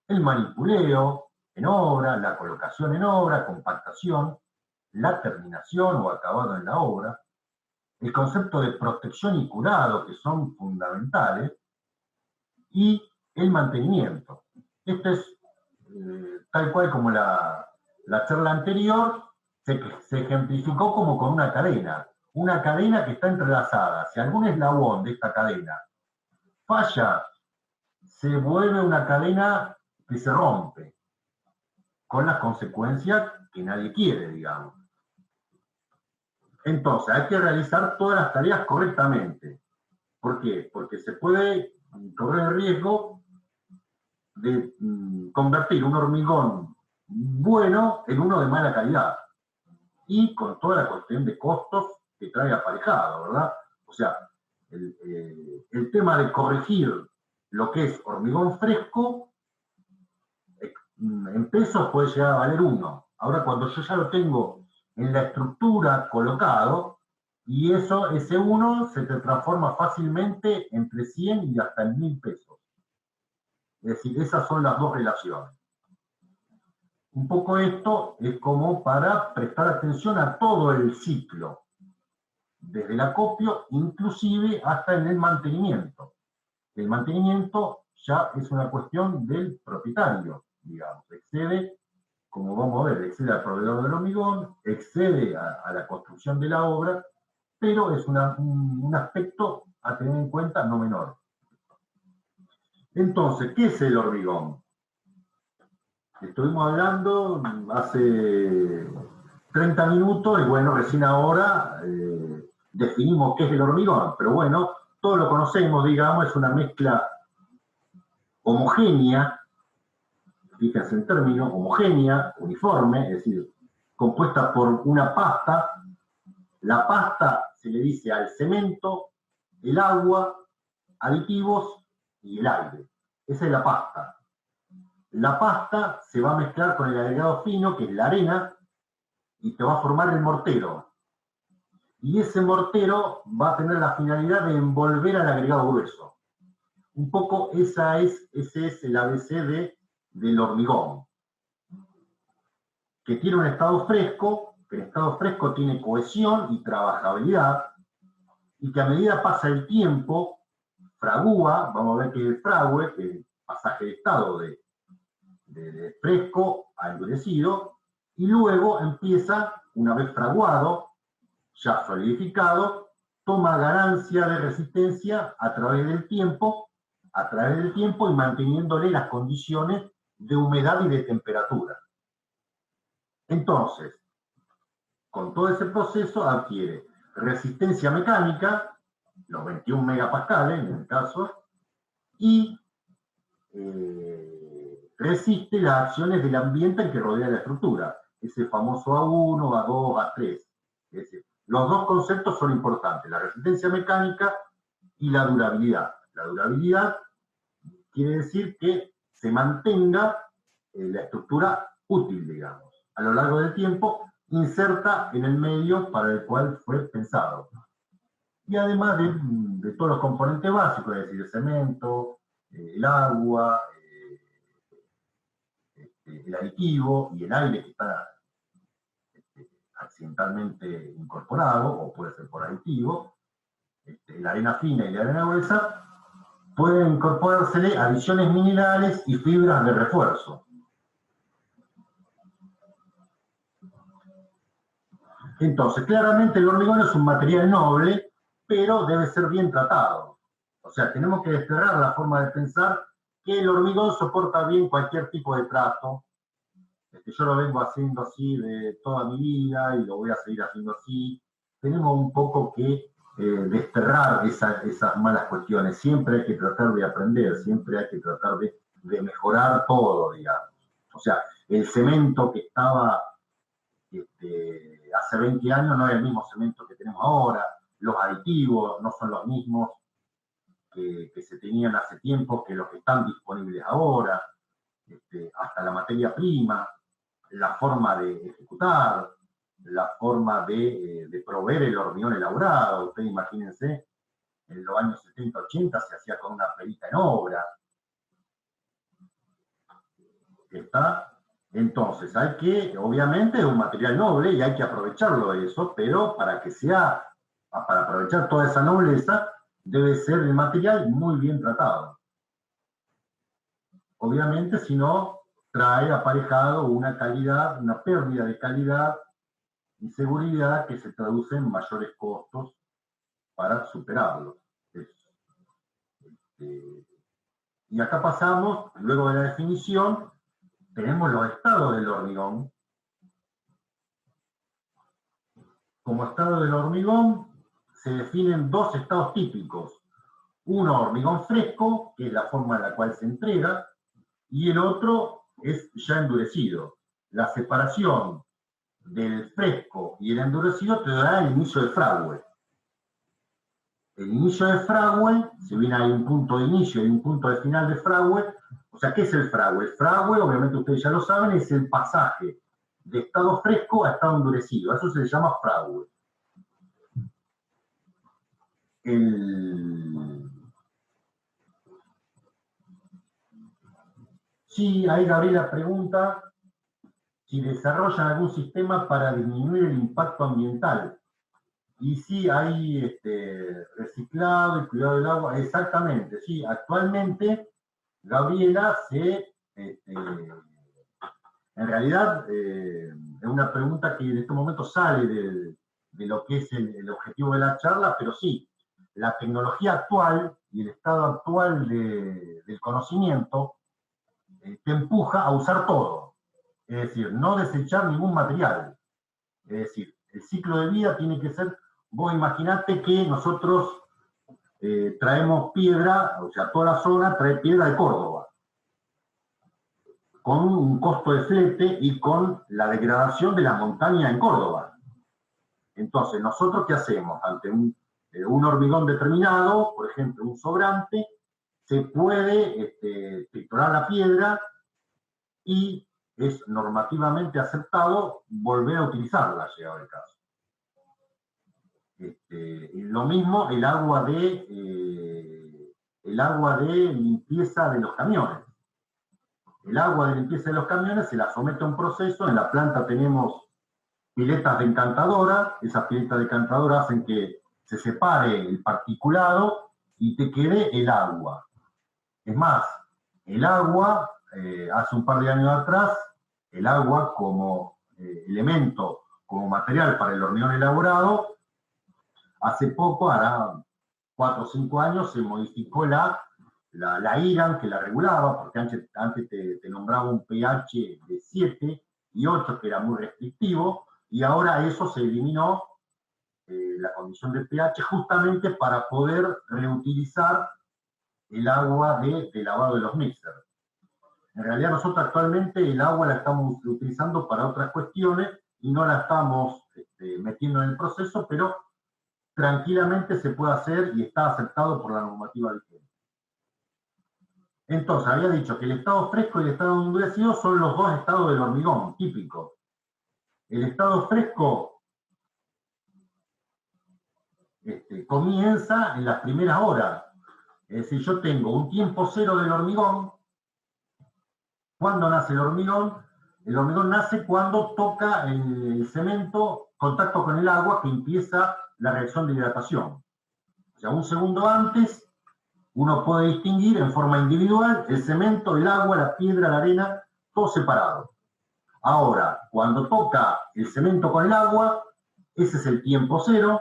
S1: el manipuleo en obra, la colocación en obra, compactación, la terminación o acabado en la obra, el concepto de protección y curado, que son fundamentales, y el mantenimiento. Esto es tal cual como la charla anterior, se ejemplificó como con una cadena que está entrelazada. Si algún eslabón de esta cadena falla, se vuelve una cadena que se rompe, con las consecuencias que nadie quiere, digamos. Entonces, hay que realizar todas las tareas correctamente. ¿Por qué? Porque se puede correr el riesgo de convertir un hormigón bueno en uno de mala calidad. Y con toda la cuestión de costos que trae aparejado, ¿verdad? O sea, el tema de corregir lo que es hormigón fresco, en pesos puede llegar a valer 1. Ahora, cuando yo ya lo tengo en la estructura colocado, y ese 1 se te transforma fácilmente entre 100 y hasta en 1000 pesos. Es decir, esas son las dos relaciones. Un poco esto es como para prestar atención a todo el ciclo, desde el acopio, inclusive hasta en el mantenimiento. El mantenimiento ya es una cuestión del propietario, digamos, excede, como vamos a ver, excede al proveedor del hormigón, excede a la construcción de la obra, pero es un aspecto a tener en cuenta no menor. Entonces, ¿qué es el hormigón? Estuvimos hablando hace 30 minutos y bueno, recién ahora definimos qué es el hormigón, pero bueno, todos lo conocemos, digamos, es una mezcla homogénea, fíjense en términos, homogénea, uniforme, es decir, compuesta por una pasta. La pasta se le dice al cemento, el agua, aditivos y el aire. Esa es la pasta. La pasta se va a mezclar con el agregado fino, que es la arena, y te va a formar el mortero. Y ese mortero va a tener la finalidad de envolver al agregado grueso. Un poco ese es el ABC del hormigón, que tiene un estado fresco, que el estado fresco tiene cohesión y trabajabilidad, y que a medida pasa el tiempo, fragúa, vamos a ver que es el frague, que es el pasaje de estado de fresco a endurecido, y luego empieza, una vez fraguado, ya solidificado, toma ganancia de resistencia a través del tiempo y manteniéndole las condiciones de humedad y de temperatura. Entonces, con todo ese proceso adquiere resistencia mecánica, los 21 megapascales en el caso, y resiste las acciones del ambiente en que rodea la estructura, ese famoso A1, A2, A3. Es decir, los dos conceptos son importantes, la resistencia mecánica y la durabilidad. La durabilidad quiere decir que se mantenga la estructura útil, digamos, a lo largo del tiempo, inserta en el medio para el cual fue pensado. Y además de todos los componentes básicos, es decir, el cemento, el agua, el aditivo y el aire que está accidentalmente incorporado, o puede ser por aditivo, la arena fina y la arena gruesa, pueden incorporársele adiciones minerales y fibras de refuerzo. Entonces, claramente el hormigón es un material noble, pero debe ser bien tratado. O sea, tenemos que desterrar la forma de pensar que el hormigón soporta bien cualquier tipo de trato. Yo lo vengo haciendo así de toda mi vida y lo voy a seguir haciendo así. Tenemos un poco que desterrar esas malas cuestiones. Siempre hay que tratar de aprender, siempre hay que tratar de mejorar todo, digamos. O sea, el cemento que estaba hace 20 años no es el mismo cemento que tenemos ahora, los aditivos no son los mismos que se tenían hace tiempo que los que están disponibles ahora, hasta la materia prima, la forma de ejecutar, la forma de proveer el hormigón elaborado. Ustedes imagínense, en los años 70, 80 se hacía con una perita en obra. ¿Está? Entonces, hay que, obviamente es un material noble y hay que aprovecharlo de eso, pero para aprovechar toda esa nobleza, debe ser el material muy bien tratado. Obviamente, si no, trae aparejado una pérdida de calidad y seguridad que se traduce en mayores costos para superarlos. Y acá pasamos, luego de la definición, tenemos los estados del hormigón. Como estado del hormigón se definen dos estados típicos. Uno, hormigón fresco, que es la forma en la cual se entrega, y el otro es ya endurecido. La separación del fresco y el endurecido te dará el inicio de fragüe. El inicio de fragüe, si bien hay un punto de inicio y un punto de final de fragüe, o sea, ¿qué es el fragüe? El fragüe, obviamente ustedes ya lo saben, es el pasaje de estado fresco a estado endurecido. Eso se le llama fragüe. Sí, ahí Gabriela pregunta si desarrollan algún sistema para disminuir el impacto ambiental. Y sí, hay reciclado y cuidado del agua, exactamente, sí. Actualmente, Gabriela, en realidad, es una pregunta que en este momento sale de lo que es el objetivo de la charla, pero sí, la tecnología actual y el estado actual del conocimiento te empuja a usar todo. Es decir, no desechar ningún material. Es decir, el ciclo de vida tiene que ser, vos imaginate que nosotros traemos piedra, o sea, toda la zona trae piedra de Córdoba, con un costo de flete y con la degradación de la montaña en Córdoba. Entonces, ¿nosotros qué hacemos? Ante un hormigón determinado, por ejemplo, un sobrante, se puede triturar la piedra y es normativamente aceptado volver a utilizarla, llegado el caso. Lo mismo el agua de limpieza de los camiones. El agua de limpieza de los camiones se la somete a un proceso. En la planta tenemos piletas decantadoras. Esas piletas decantadoras hacen que se separe el particulado y te quede el agua. Es más, el agua, hace un par de años atrás, el agua como elemento, como material para el hormigón elaborado, hace poco, hará 4 o 5 años, se modificó la IRAN que la regulaba, porque antes te nombraba un pH de 7 y 8, que era muy restrictivo, y ahora eso se eliminó, la condición de pH, justamente para poder reutilizar el agua de lavado de los mixers. En realidad nosotros actualmente el agua la estamos utilizando para otras cuestiones y no la estamos metiendo en el proceso, pero tranquilamente se puede hacer y está aceptado por la normativa vigente. Entonces, había dicho que el estado fresco y el estado endurecido son los dos estados del hormigón, típicos. El estado fresco comienza en las primeras horas. Es decir, yo tengo un tiempo cero del hormigón. ¿Cuándo nace el hormigón? El hormigón nace cuando toca el cemento contacto con el agua, que empieza la reacción de hidratación. O sea, un segundo antes, uno puede distinguir en forma individual el cemento, el agua, la piedra, la arena, todo separado. Ahora, cuando toca el cemento con el agua, Ese es el tiempo cero.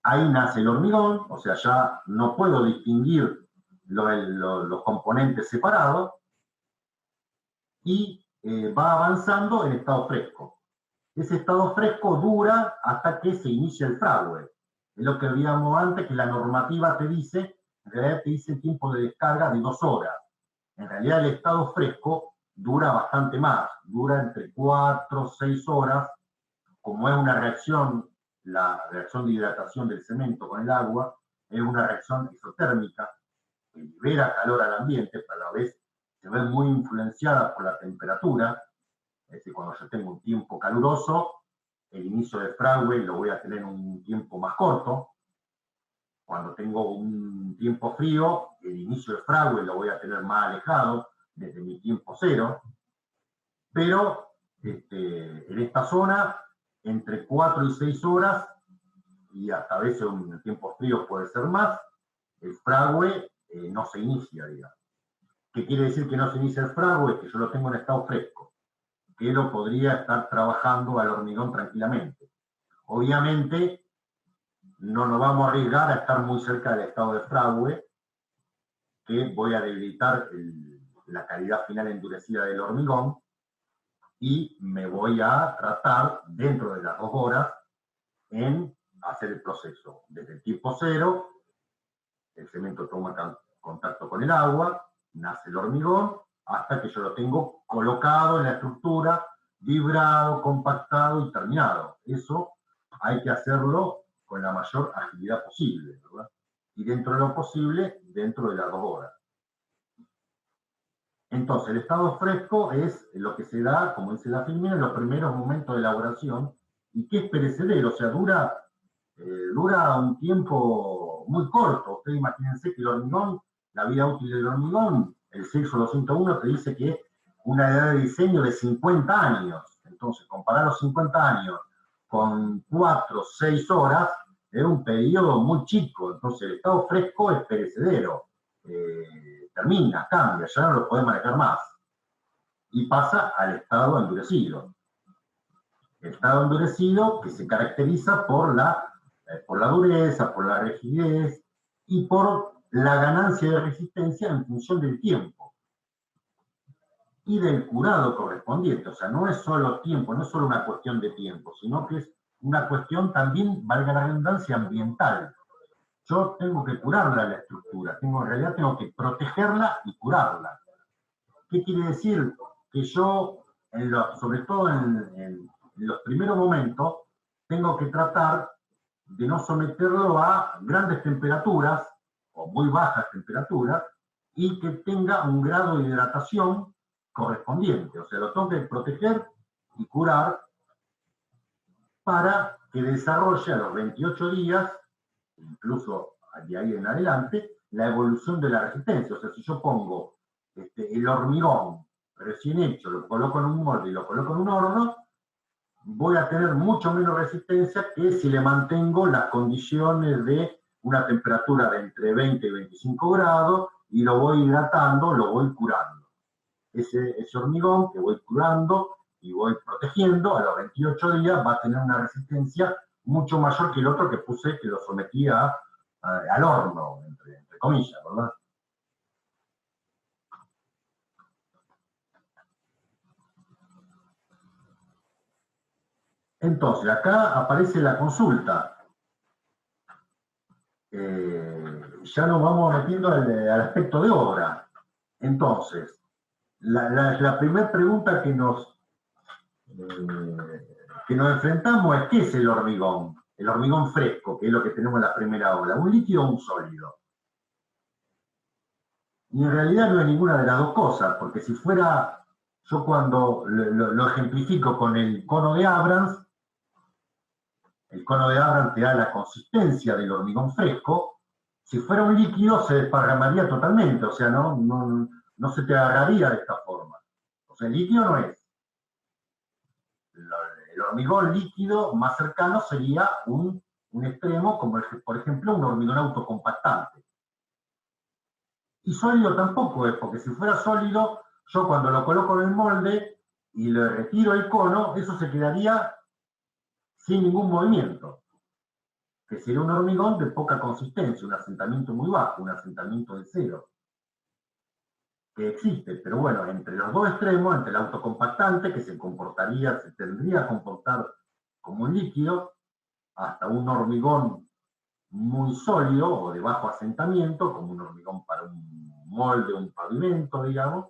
S1: Ahí nace el hormigón, o sea, ya no puedo distinguir los componentes separados, y va avanzando en estado fresco. Ese estado fresco dura hasta que se inicia el fragüe. Es lo que veíamos antes, que la normativa te dice, en realidad te dice el tiempo de descarga de 2 horas. En realidad el estado fresco dura bastante más, dura entre 4 o 6 horas, como es una reacción, la reacción de hidratación del cemento con el agua, es una reacción isotérmica que libera calor al ambiente, pero a la vez se ve muy influenciada por la temperatura. Es decir, cuando yo tengo un tiempo caluroso, el inicio del fragüe lo voy a tener un tiempo más corto. Cuando tengo un tiempo frío, el inicio del fragüe lo voy a tener más alejado desde mi tiempo cero. Pero en esta zona, entre 4 y 6 horas, y hasta a veces un tiempo frío puede ser más, el fragüe no se inicia, digamos. ¿Qué quiere decir que no se inicia el fragüe? Que yo lo tengo en estado fresco, que lo podría estar trabajando al hormigón tranquilamente. Obviamente, no nos vamos a arriesgar a estar muy cerca del estado de fragüe, que voy a debilitar la calidad final endurecida del hormigón, y me voy a tratar dentro de las 2 horas en hacer el proceso. Desde el tiempo cero, el cemento toma contacto con el agua, nace el hormigón, hasta que yo lo tengo colocado en la estructura, vibrado, compactado y terminado. Eso hay que hacerlo con la mayor agilidad posible, ¿verdad? Y dentro de lo posible, dentro de las 2 horas. Entonces, el estado fresco es lo que se da, como dice la Filmina, en los primeros momentos de elaboración, y que es perecedero, o sea, dura un tiempo muy corto. Ustedes imagínense que el hormigón, la vida útil del hormigón, el CIRSO 201 te dice que es una edad de diseño de 50 años. Entonces, comparar los 50 años con 4 o 6 horas es un periodo muy chico. Entonces, el estado fresco es perecedero. Termina, cambia, ya no lo puede manejar más. Y pasa al estado endurecido. El estado endurecido que se caracteriza por la dureza, por la rigidez y por la ganancia de resistencia en función del tiempo y del curado correspondiente. O sea, no es solo tiempo, no es solo una cuestión de tiempo, sino que es una cuestión también, valga la redundancia, ambiental. Yo tengo que curarla la estructura, en realidad tengo que protegerla y curarla. ¿Qué quiere decir? Que yo, sobre todo en los primeros momentos, tengo que tratar de no someterlo a grandes temperaturas o muy bajas temperaturas y que tenga un grado de hidratación correspondiente. O sea, lo tengo que proteger y curar para que desarrolle a los 28 días, incluso de ahí en adelante, la evolución de la resistencia. O sea, si yo pongo el hormigón recién hecho, lo coloco en un molde y lo coloco en un horno, voy a tener mucho menos resistencia que si le mantengo las condiciones de una temperatura de entre 20 y 25 grados y lo voy hidratando, lo voy curando. Ese hormigón que voy curando y voy protegiendo, a los 28 días va a tener una resistencia mucho mayor que el otro que puse, que lo sometía al horno, entre comillas, ¿verdad? Entonces, acá aparece la consulta. Ya nos vamos metiendo al aspecto de obra. Entonces, la primera pregunta que nos enfrentamos es: ¿qué es el hormigón? El hormigón fresco, que es lo que tenemos en la primera ola, ¿un líquido o un sólido? Y en realidad no es ninguna de las dos cosas, porque si fuera, yo cuando lo ejemplifico con el cono de Abrams, el cono de Abrams te da la consistencia del hormigón fresco. Si fuera un líquido se desparramaría totalmente, o sea, no se te agarraría de esta forma. O sea, el líquido no es. El hormigón líquido más cercano sería un extremo, como por ejemplo un hormigón autocompactante. Y sólido tampoco es, porque si fuera sólido, yo cuando lo coloco en el molde y le retiro el cono, eso se quedaría sin ningún movimiento, que sería un hormigón de poca consistencia, un asentamiento muy bajo, un asentamiento de cero, que existe, pero bueno, entre los dos extremos, entre el autocompactante, que se tendría que comportar como un líquido, hasta un hormigón muy sólido o de bajo asentamiento, como un hormigón para un molde, un pavimento, digamos.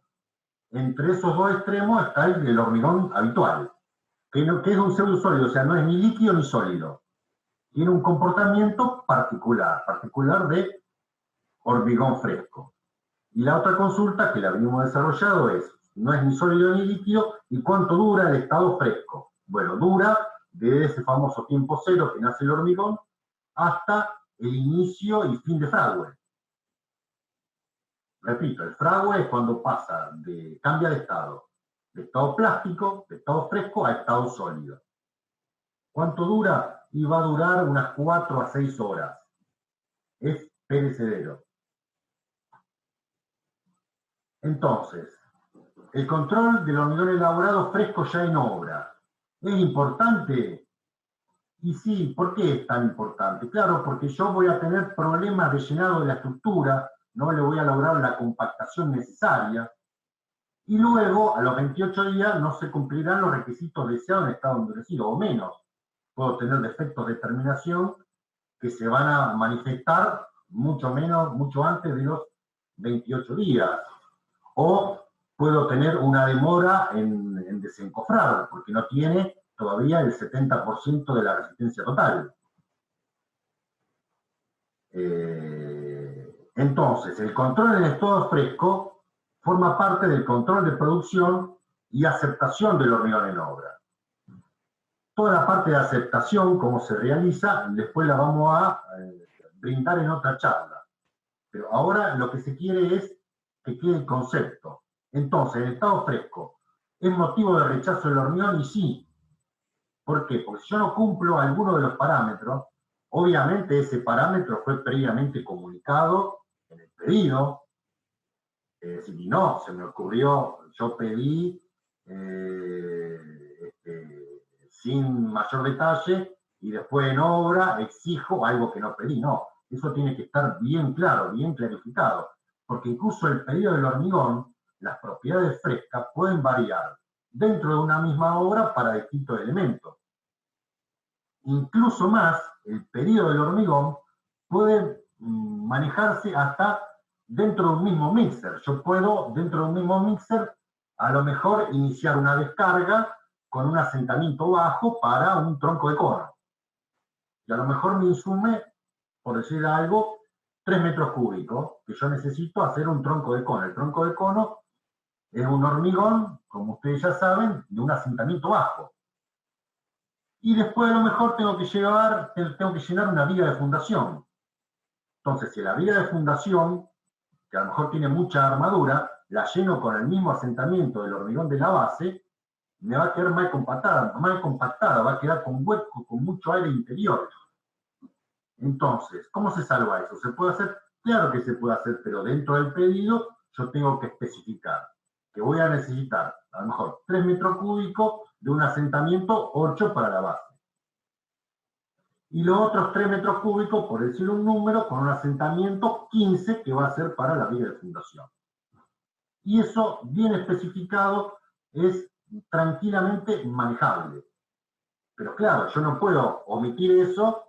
S1: Entre esos dos extremos está el hormigón habitual, que es un pseudosólido, o sea, no es ni líquido ni sólido. Tiene un comportamiento particular de hormigón fresco. Y la otra consulta que la habíamos desarrollado es, no es ni sólido ni líquido, ¿y cuánto dura el estado fresco? Bueno, dura desde ese famoso tiempo cero que nace el hormigón hasta el inicio y fin de fragüe. Repito, el fragüe es cuando cambia de estado plástico, de estado fresco a estado sólido. ¿Cuánto dura? Y va a durar unas 4 a 6 horas. Es perecedero. Entonces, el control del hormigón elaborado fresco ya en obra. ¿Es importante? Y sí, ¿por qué es tan importante? Claro, porque yo voy a tener problemas de llenado de la estructura, no le voy a lograr la compactación necesaria, y luego, a los 28 días, no se cumplirán los requisitos deseados en estado endurecido, o menos. Puedo tener defectos de terminación que se van a manifestar mucho antes de los 28 días. O puedo tener una demora en desencofrar, porque no tiene todavía el 70% de la resistencia total. Entonces, el control en estado fresco forma parte del control de producción y aceptación del hormigón en obra. Toda la parte de aceptación, cómo se realiza, después la vamos a brindar en otra charla. Pero ahora lo que se quiere es que quede el concepto. Entonces, el estado fresco, ¿es motivo de rechazo del hormigón? Y sí. ¿Por qué? Porque si yo no cumplo alguno de los parámetros, obviamente ese parámetro fue previamente comunicado en el pedido. Si no, se me ocurrió, yo pedí sin mayor detalle y después en obra exijo algo que no pedí. No, eso tiene que estar bien claro, bien clarificado, porque incluso el pedido del hormigón, las propiedades frescas pueden variar dentro de una misma obra para distintos elementos. Incluso más, el pedido del hormigón puede manejarse hasta dentro de un mismo mixer. Yo puedo, dentro de un mismo mixer, a lo mejor iniciar una descarga con un asentamiento bajo para un tronco de cono. Y a lo mejor me insume, por decir algo, 3 metros cúbicos, que yo necesito hacer un tronco de cono. El tronco de cono es un hormigón, como ustedes ya saben, de un asentamiento bajo. Y después a lo mejor tengo que llenar una viga de fundación. Entonces, si la viga de fundación, que a lo mejor tiene mucha armadura, la lleno con el mismo asentamiento del hormigón de la base, me va a quedar mal compactada, va a quedar con hueco, con mucho aire interior. Entonces, ¿cómo se salva eso? ¿Se puede hacer? Claro que se puede hacer, pero dentro del pedido yo tengo que especificar que voy a necesitar a lo mejor 3 metros cúbicos de un asentamiento 8 para la base. Y los otros 3 metros cúbicos, por decir un número, con un asentamiento 15 que va a ser para la viga de fundación. Y eso, bien especificado, es tranquilamente manejable. Pero claro, yo no puedo omitir eso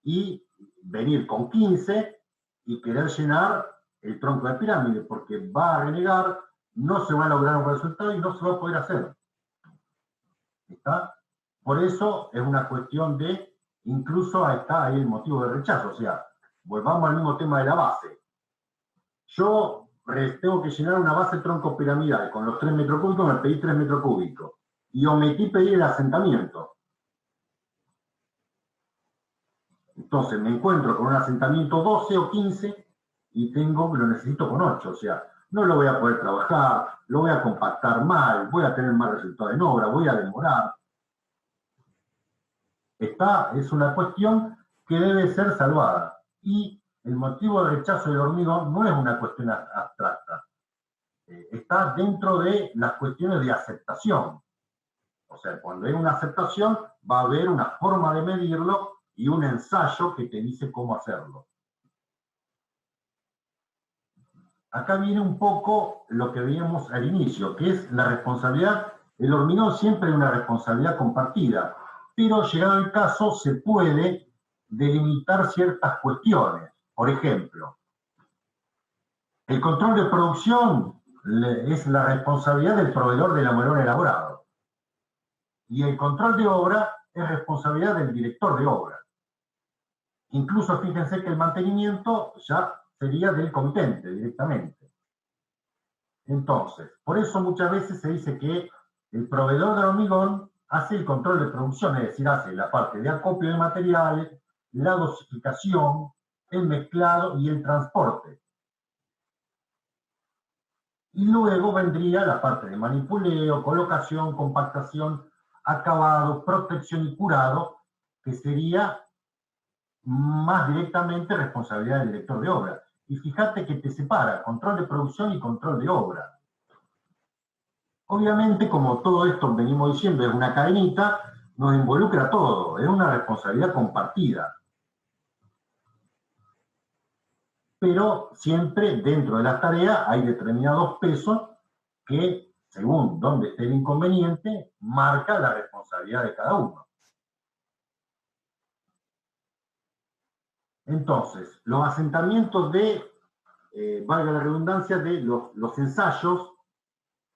S1: y venir con 15 y querer llenar el tronco de pirámide, porque va a renegar, no se va a lograr un resultado y no se va a poder hacer. ¿Está? Por eso es una cuestión de, incluso está ahí el motivo de rechazo, o sea, volvamos al mismo tema de la base. Yo tengo que llenar una base tronco piramidal con los 3 metros cúbicos, me pedí 3 metros cúbicos y omití pedir el asentamiento. Entonces me encuentro con un asentamiento 12 o 15 y lo necesito con 8, o sea, no lo voy a poder trabajar, lo voy a compactar mal, voy a tener mal resultado en obra, voy a demorar. Es una cuestión que debe ser salvada. Y el motivo de rechazo del hormigón no es una cuestión abstracta. Está dentro de las cuestiones de aceptación. O sea, cuando hay una aceptación, va a haber una forma de medirlo y un ensayo que te dice cómo hacerlo. Acá viene un poco lo que veíamos al inicio, que es la responsabilidad. El hormigón siempre es una responsabilidad compartida, pero llegado el caso se puede delimitar ciertas cuestiones. Por ejemplo, el control de producción es la responsabilidad del proveedor del hormigón elaborado. Y el control de obra es responsabilidad del director de obra. Incluso fíjense que el mantenimiento ya sería del comitente directamente. Entonces, por eso muchas veces se dice que el proveedor del hormigón hace el control de producción, es decir, hace la parte de acopio de materiales, la dosificación, el mezclado y el transporte. Y luego vendría la parte de manipuleo, colocación, compactación, acabado, protección y curado, que sería más directamente responsabilidad del director de obra. Y fíjate que te separa control de producción y control de obra. Obviamente, como todo esto venimos diciendo es una cadenita, nos involucra todo, es una responsabilidad compartida. Pero siempre dentro de las tareas hay determinados pesos que, según dónde esté el inconveniente, marca la responsabilidad de cada uno. Entonces, los asentamientos de, valga la redundancia, de los ensayos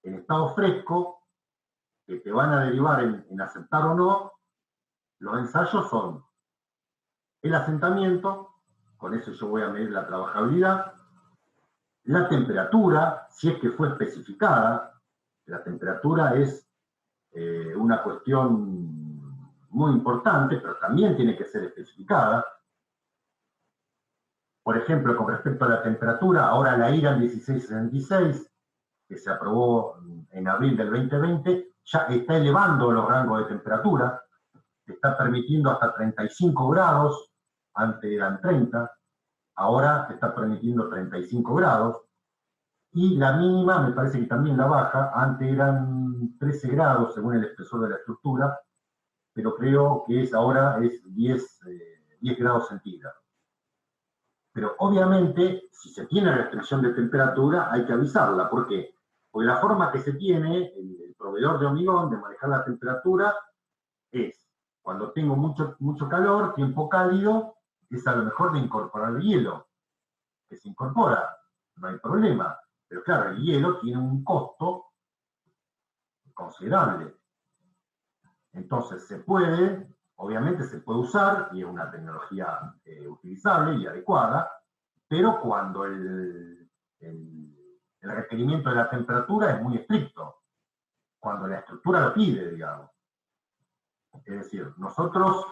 S1: en estado fresco, que te van a derivar en aceptar o no, los ensayos son el asentamiento, con eso yo voy a medir la trabajabilidad, la temperatura, si es que fue especificada, la temperatura es una cuestión muy importante, pero también tiene que ser especificada. Por ejemplo, con respecto a la temperatura, ahora la IRAN 1666, que se aprobó en abril del 2020, ya está elevando los rangos de temperatura, está permitiendo hasta 35 grados, antes eran 30, ahora está permitiendo 35 grados, y la mínima me parece que también la baja, antes eran 13 grados según el espesor de la estructura, pero creo que ahora es 10 grados centígrados. Pero obviamente, si se tiene restricción de temperatura, hay que avisarla. ¿Por qué? Porque la forma que se tiene el proveedor de hormigón de manejar la temperatura es, cuando tengo mucho calor, tiempo cálido, es a lo mejor de incorporar el hielo, que se incorpora, no hay problema. Pero claro, el hielo tiene un costo considerable. Entonces obviamente se puede usar, y es una tecnología utilizable y adecuada, pero cuando el requerimiento de la temperatura es muy estricto, cuando la estructura lo pide, digamos. Es decir, nosotros,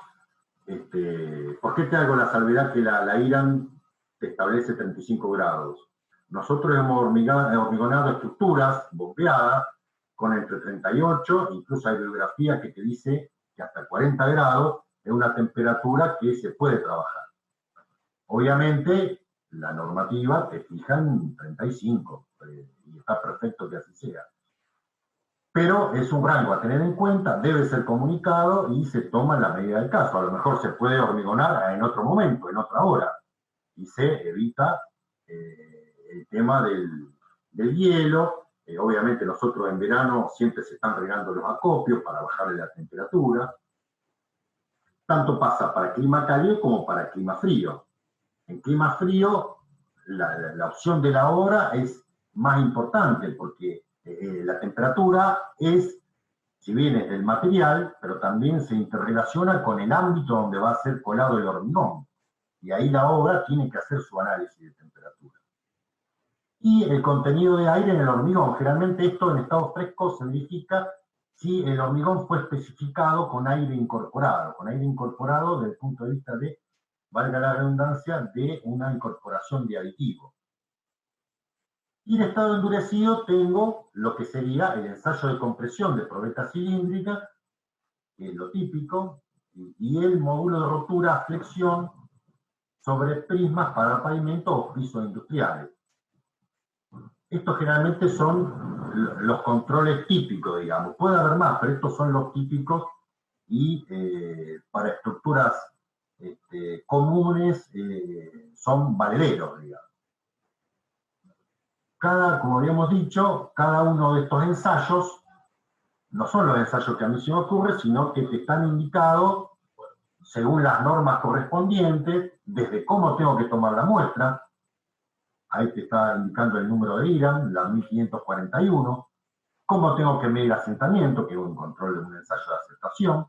S1: ¿por qué te hago la salvedad que la IRAN te establece 35 grados? Nosotros hemos hormigonado estructuras bombeadas con entre 38, incluso hay bibliografía que te dice que hasta 40 grados es una temperatura que se puede trabajar. Obviamente, la normativa te fija en 35, y está perfecto que así sea. Pero es un rango a tener en cuenta, debe ser comunicado y se toma en la medida del caso. A lo mejor se puede hormigonar en otro momento, en otra hora, y se evita el tema del hielo. Obviamente nosotros en verano siempre se están regando los acopios para bajarle la temperatura. Tanto pasa para clima cálido como para clima frío. En clima frío, la opción de la hora es más importante porque la temperatura es, si bien es del material, pero también se interrelaciona con el ámbito donde va a ser colado el hormigón. Y ahí la obra tiene que hacer su análisis de temperatura. Y el contenido de aire en el hormigón. Generalmente esto en estado fresco se verifica si el hormigón fue especificado con aire incorporado desde el punto de vista de, valga la redundancia, de una incorporación de aditivo. Y en estado endurecido tengo lo que sería el ensayo de compresión de probeta cilíndrica, que es lo típico, y el módulo de rotura flexión sobre prismas para pavimento o pisos industriales. Estos generalmente son los controles típicos, digamos. Puede haber más, pero estos son los típicos y para estructuras comunes son valederos, digamos. Como habíamos dicho, cada uno de estos ensayos no son los ensayos que a mí se me ocurre, sino que te están indicados según las normas correspondientes, desde cómo tengo que tomar la muestra. Ahí te está indicando el número de IRAM, la 1541, cómo tengo que medir asentamiento, que es un control de un ensayo de aceptación,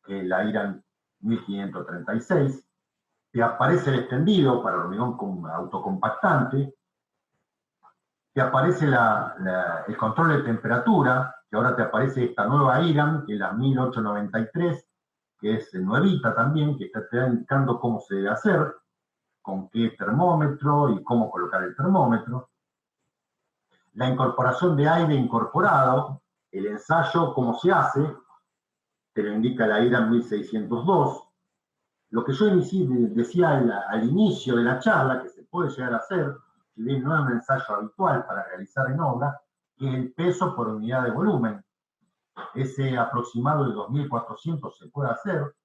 S1: que es la IRAM 1536, te aparece el extendido para hormigón autocompactante, te aparece el control de temperatura, que ahora te aparece esta nueva IRAM, que es la 1893, que es nuevita también, que te está indicando cómo se debe hacer, con qué termómetro y cómo colocar el termómetro. La incorporación de aire incorporado, el ensayo, cómo se hace, te lo indica la IRAM 1602. Lo que yo decía al inicio de la charla, que se puede llegar a hacer, si bien no es un ensayo habitual para realizar en obra, que es el peso por unidad de volumen. Ese aproximado de 2400 se puede hacer.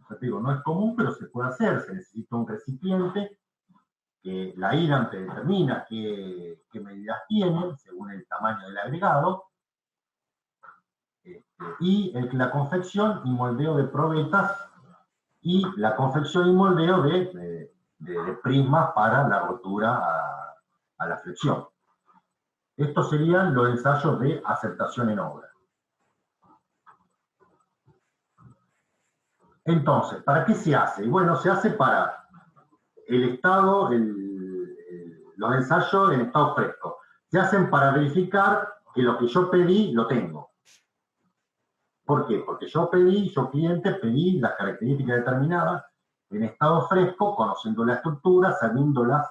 S1: Te digo, no es común, pero se puede hacer. Se necesita un recipiente que la IRAM te determina qué medidas tiene según el tamaño del agregado, y la confección y moldeo de probetas y la confección y moldeo de prismas para la rotura a la flexión. Estos serían los ensayos de aceptación en obra. Entonces, ¿para qué se hace? Y bueno, se hace para el estado, los ensayos en estado fresco. Se hacen para verificar que lo que yo pedí lo tengo. ¿Por qué? Porque yo cliente, pedí las características determinadas en estado fresco, conociendo la estructura, sabiendo las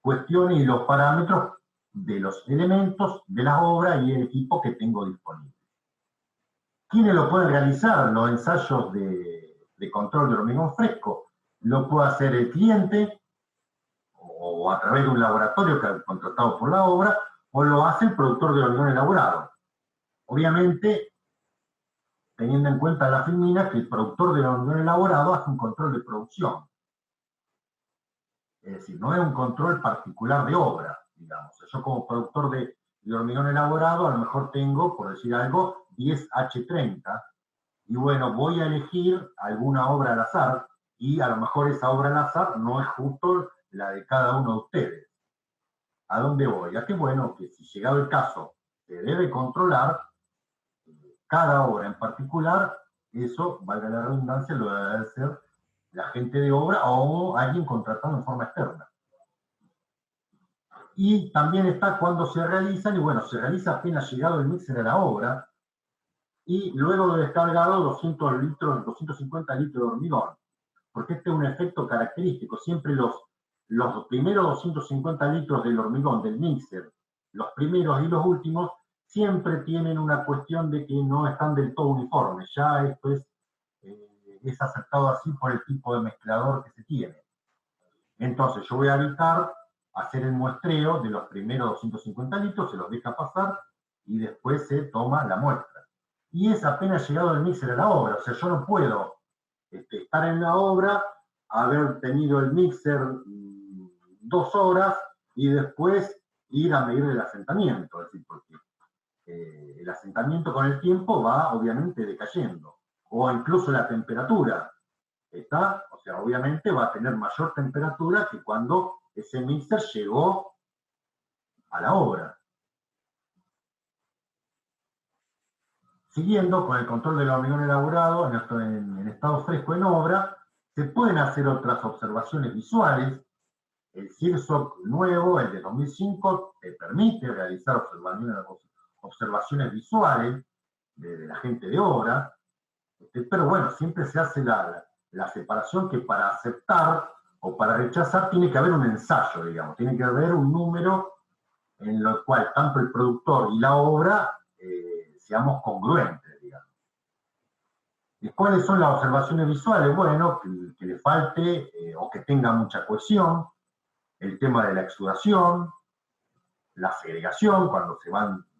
S1: cuestiones y los parámetros de los elementos de la obra y el equipo que tengo disponible. ¿Quiénes lo pueden realizar? Los ensayos de control de hormigón fresco. Lo puede hacer el cliente o a través de un laboratorio que ha contratado por la obra, o lo hace el productor de hormigón elaborado. Obviamente, teniendo en cuenta la filmina, que el productor de hormigón elaborado hace un control de producción. Es decir, no es un control particular de obra, digamos. Yo como productor de hormigón elaborado, a lo mejor tengo, por decir algo, 10H30, y bueno, voy a elegir alguna obra al azar, y a lo mejor esa obra al azar no es justo la de cada uno de ustedes. ¿A dónde voy? A que bueno, que si llegado el caso se debe controlar cada obra en particular, eso, valga la redundancia, lo debe hacer la gente de obra o alguien contratado en forma externa. Y también está cuando se realizan, y bueno, se realiza apenas llegado el mixer a la obra, y luego de descargado 250 litros de hormigón, porque este es un efecto característico. Siempre los primeros 250 litros del hormigón, del mixer, los primeros y los últimos, siempre tienen una cuestión de que no están del todo uniformes. Ya esto es aceptado así por el tipo de mezclador que se tiene. Entonces yo voy a evitar hacer el muestreo de los primeros 250 litros, se los deja pasar y después se toma la muestra. Y es apenas llegado el mixer a la obra, o sea, yo no puedo estar en la obra, haber tenido el mixer 2 horas y después ir a medir el asentamiento, es decir, porque el asentamiento con el tiempo va obviamente decayendo, o incluso la temperatura, ¿está? O sea, obviamente va a tener mayor temperatura que cuando ese mixer llegó a la obra. Siguiendo con el control del hormigón elaborado en estado fresco en obra, se pueden hacer otras observaciones visuales. El CIRSOC nuevo, el de 2005, te permite realizar observaciones visuales de la gente de obra, pero bueno, siempre se hace la separación que para aceptar o para rechazar tiene que haber un ensayo, digamos, tiene que haber un número en lo cual tanto el productor y la obra seamos congruentes, digamos. ¿Y cuáles son las observaciones visuales? Bueno, que le falte o que tenga mucha cohesión, el tema de la exudación, la segregación, cuando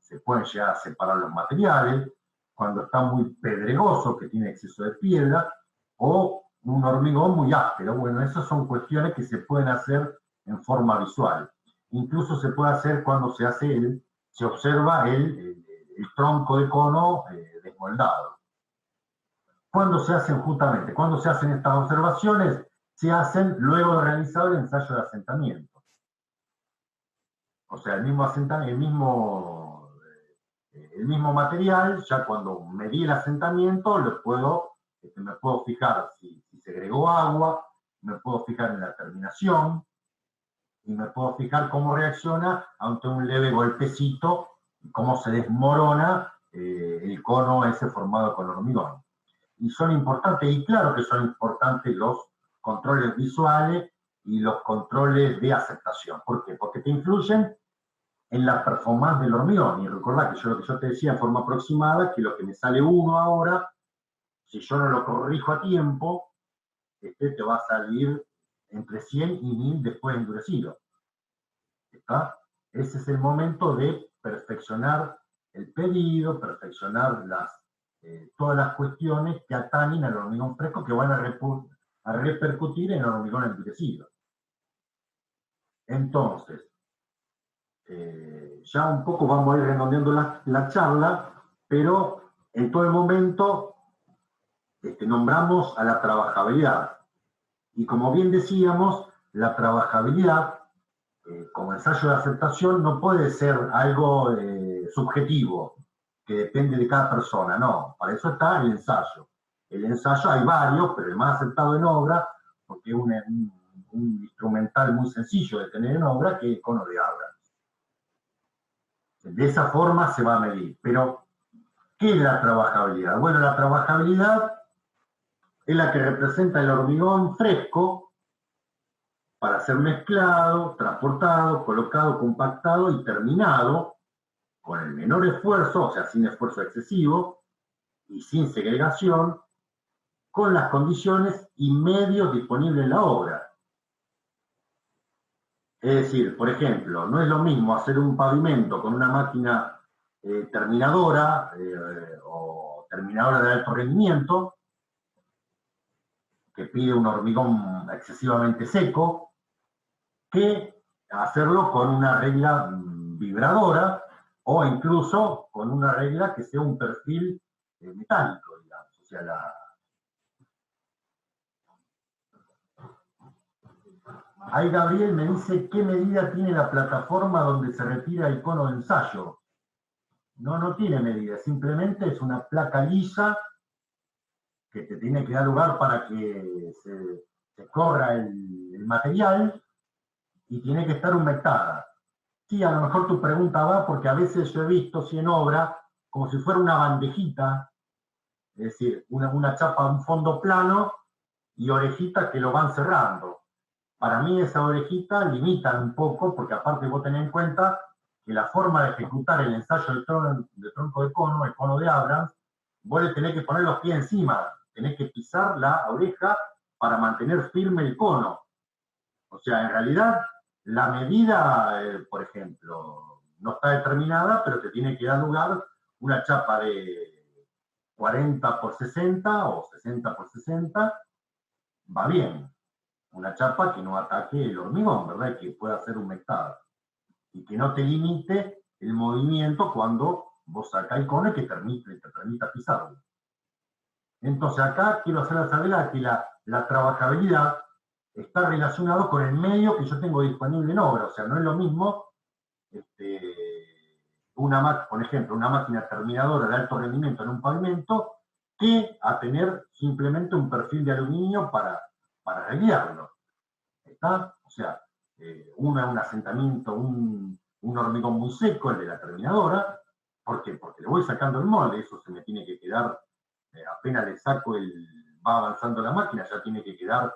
S1: se pueden llegar a separar los materiales, cuando está muy pedregoso, que tiene exceso de piedra, o un hormigón muy áspero. Bueno, esas son cuestiones que se pueden hacer en forma visual. Incluso se puede hacer cuando se observa el tronco de cono desmoldado. ¿Cuándo se hacen justamente? ¿Cuándo se hacen estas observaciones? Se hacen luego de realizar el ensayo de asentamiento. O sea, el mismo material, ya cuando medí el asentamiento, me puedo fijar si se agregó agua, me puedo fijar en la terminación, y me puedo fijar cómo reacciona ante un leve golpecito, cómo se desmorona el cono ese formado con hormigón. Y son importantes, y claro que son importantes los controles visuales y los controles de aceptación. ¿Por qué? Porque te influyen en la performance del hormigón. Y recordá que lo que yo te decía en forma aproximada, que lo que me sale 1 ahora, si yo no lo corrijo a tiempo, te va a salir entre 100 y 1000 después endurecido. ¿Está? Ese es el momento de perfeccionar el pedido, perfeccionar todas las cuestiones que atañen al hormigón fresco, que van a repercutir en el hormigón endurecido. Entonces, ya un poco vamos a ir redondeando la charla, pero en todo el momento nombramos a la trabajabilidad. Y como bien decíamos, la trabajabilidad, como ensayo de aceptación, no puede ser algo subjetivo, que depende de cada persona, no. Para eso está el ensayo. El ensayo hay varios, pero el más aceptado en obra, porque es un instrumental muy sencillo de tener en obra, que es el cono de Abrams. De esa forma se va a medir. Pero, ¿qué es la trabajabilidad? Bueno, la trabajabilidad es la que representa el hormigón fresco para ser mezclado, transportado, colocado, compactado y terminado con el menor esfuerzo, o sea, sin esfuerzo excesivo y sin segregación, con las condiciones y medios disponibles en la obra. Es decir, por ejemplo, no es lo mismo hacer un pavimento con una máquina terminadora o terminadora de alto rendimiento, que pide un hormigón excesivamente seco, que hacerlo con una regla vibradora o incluso con una regla que sea un perfil metálico, digamos. O sea, Ahí Gabriel me dice qué medida tiene la plataforma donde se retira el cono de ensayo. No tiene medida, simplemente es una placa lisa que te tiene que dar lugar para que se corra el material y tiene que estar humectada. Sí, a lo mejor tu pregunta va porque a veces yo he visto, si en obra, como si fuera una bandejita, es decir, una chapa, un fondo plano y orejitas que lo van cerrando. Para mí esa orejita limita un poco, porque aparte vos tenés en cuenta que la forma de ejecutar el ensayo de tronco de cono, el cono de Abrams, vos le tenés que poner los pies encima, tenés que pisar la oreja para mantener firme el cono. O sea, en realidad, la medida, por ejemplo, no está determinada, pero te tiene que dar lugar una chapa de 40 por 60 o 60 por 60, va bien. Una chapa que no ataque el hormigón, ¿verdad? Que pueda ser humectada. Y que no te limite el movimiento cuando vos sacás el cono y que te permita pisarlo. Entonces acá quiero hacer la salvedad que la trabajabilidad está relacionado con el medio que yo tengo disponible en obra. O sea, no es lo mismo, por ejemplo, una máquina terminadora de alto rendimiento en un pavimento que a tener simplemente un perfil de aluminio para guiarlo. ¿Está? O sea, un asentamiento, un hormigón muy seco, el de la terminadora. ¿Por qué? Porque le voy sacando el molde, eso se me tiene que quedar, apenas le saco va avanzando la máquina, ya tiene que quedar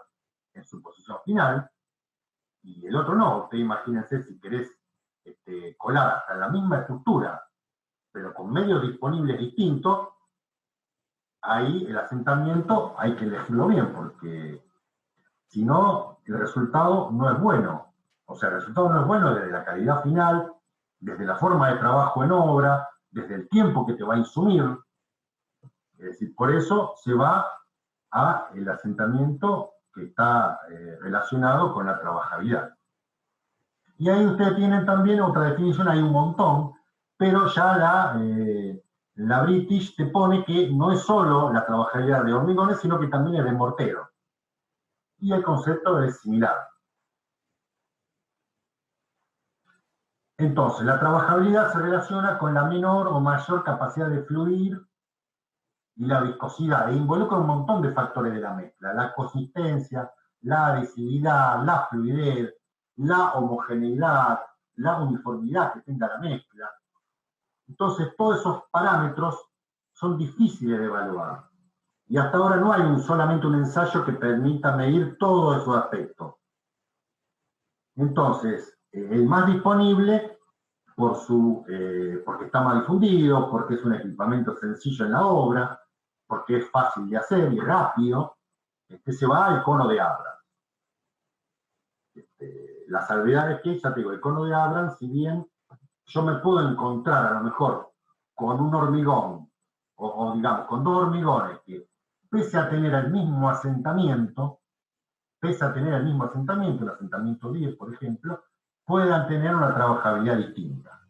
S1: en su posición final. Y el otro no, ustedes imagínense si querés colar hasta la misma estructura, pero con medios disponibles distintos, ahí el asentamiento hay que elegirlo bien, porque si no, el resultado no es bueno. O sea, el resultado no es bueno desde la calidad final, desde la forma de trabajo en obra, desde el tiempo que te va a insumir. Es decir, por eso se va al asentamiento que está relacionado con la trabajabilidad. Y ahí ustedes tienen también otra definición, hay un montón, pero ya la British te pone que no es solo la trabajabilidad de hormigones, sino que también es de mortero. Y el concepto es similar. Entonces, la trabajabilidad se relaciona con la menor o mayor capacidad de fluir y la viscosidad, e involucra un montón de factores de la mezcla, la consistencia, la adhesividad, la fluidez, la homogeneidad, la uniformidad que tenga la mezcla. Entonces, todos esos parámetros son difíciles de evaluar. Y hasta ahora no hay solamente un ensayo que permita medir todos esos aspectos. Entonces, el más disponible, porque está más difundido, porque es un equipamiento sencillo en la obra, porque es fácil de hacer y rápido, se va al cono de Abrams. La salvedad es que, ya te digo, el cono de Abrams, si bien yo me puedo encontrar a lo mejor con un hormigón, o digamos, con dos hormigones que, pese a tener el mismo asentamiento, el asentamiento 10, por ejemplo, puedan tener una trabajabilidad distinta.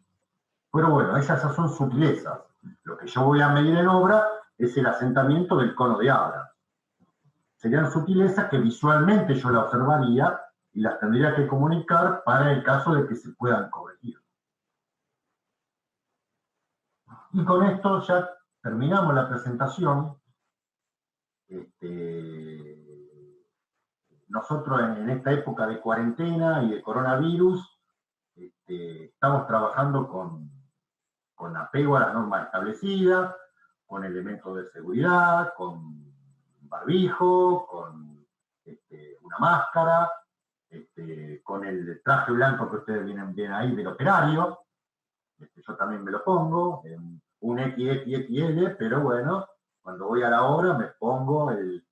S1: Pero bueno, esas son sutilezas. Lo que yo voy a medir en obra es el asentamiento del cono de Abrams. Serían sutilezas que visualmente yo la observaría y las tendría que comunicar para el caso de que se puedan corregir. Y con esto ya terminamos la presentación. Nosotros en esta época de cuarentena y de coronavirus estamos trabajando con apego a las normas establecidas, con elementos de seguridad, con barbijo, con una máscara, con el traje blanco que ustedes vienen ahí del operario. Yo también me lo pongo, un XXXL, pero bueno, cuando voy a la obra me pongo el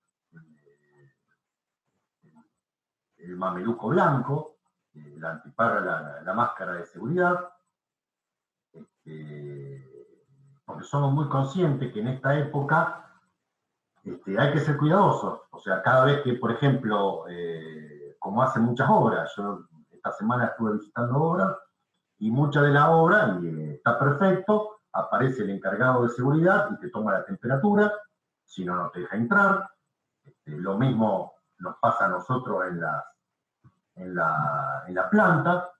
S1: mameluco blanco, la antiparra, la máscara de seguridad, porque somos muy conscientes que en esta época hay que ser cuidadosos. O sea, cada vez que, por ejemplo, como hacen muchas obras, yo esta semana estuve visitando obras, y mucha de la obra, y está perfecto, aparece el encargado de seguridad y te toma la temperatura, si no, no te deja entrar. Lo mismo nos pasa a nosotros en la planta.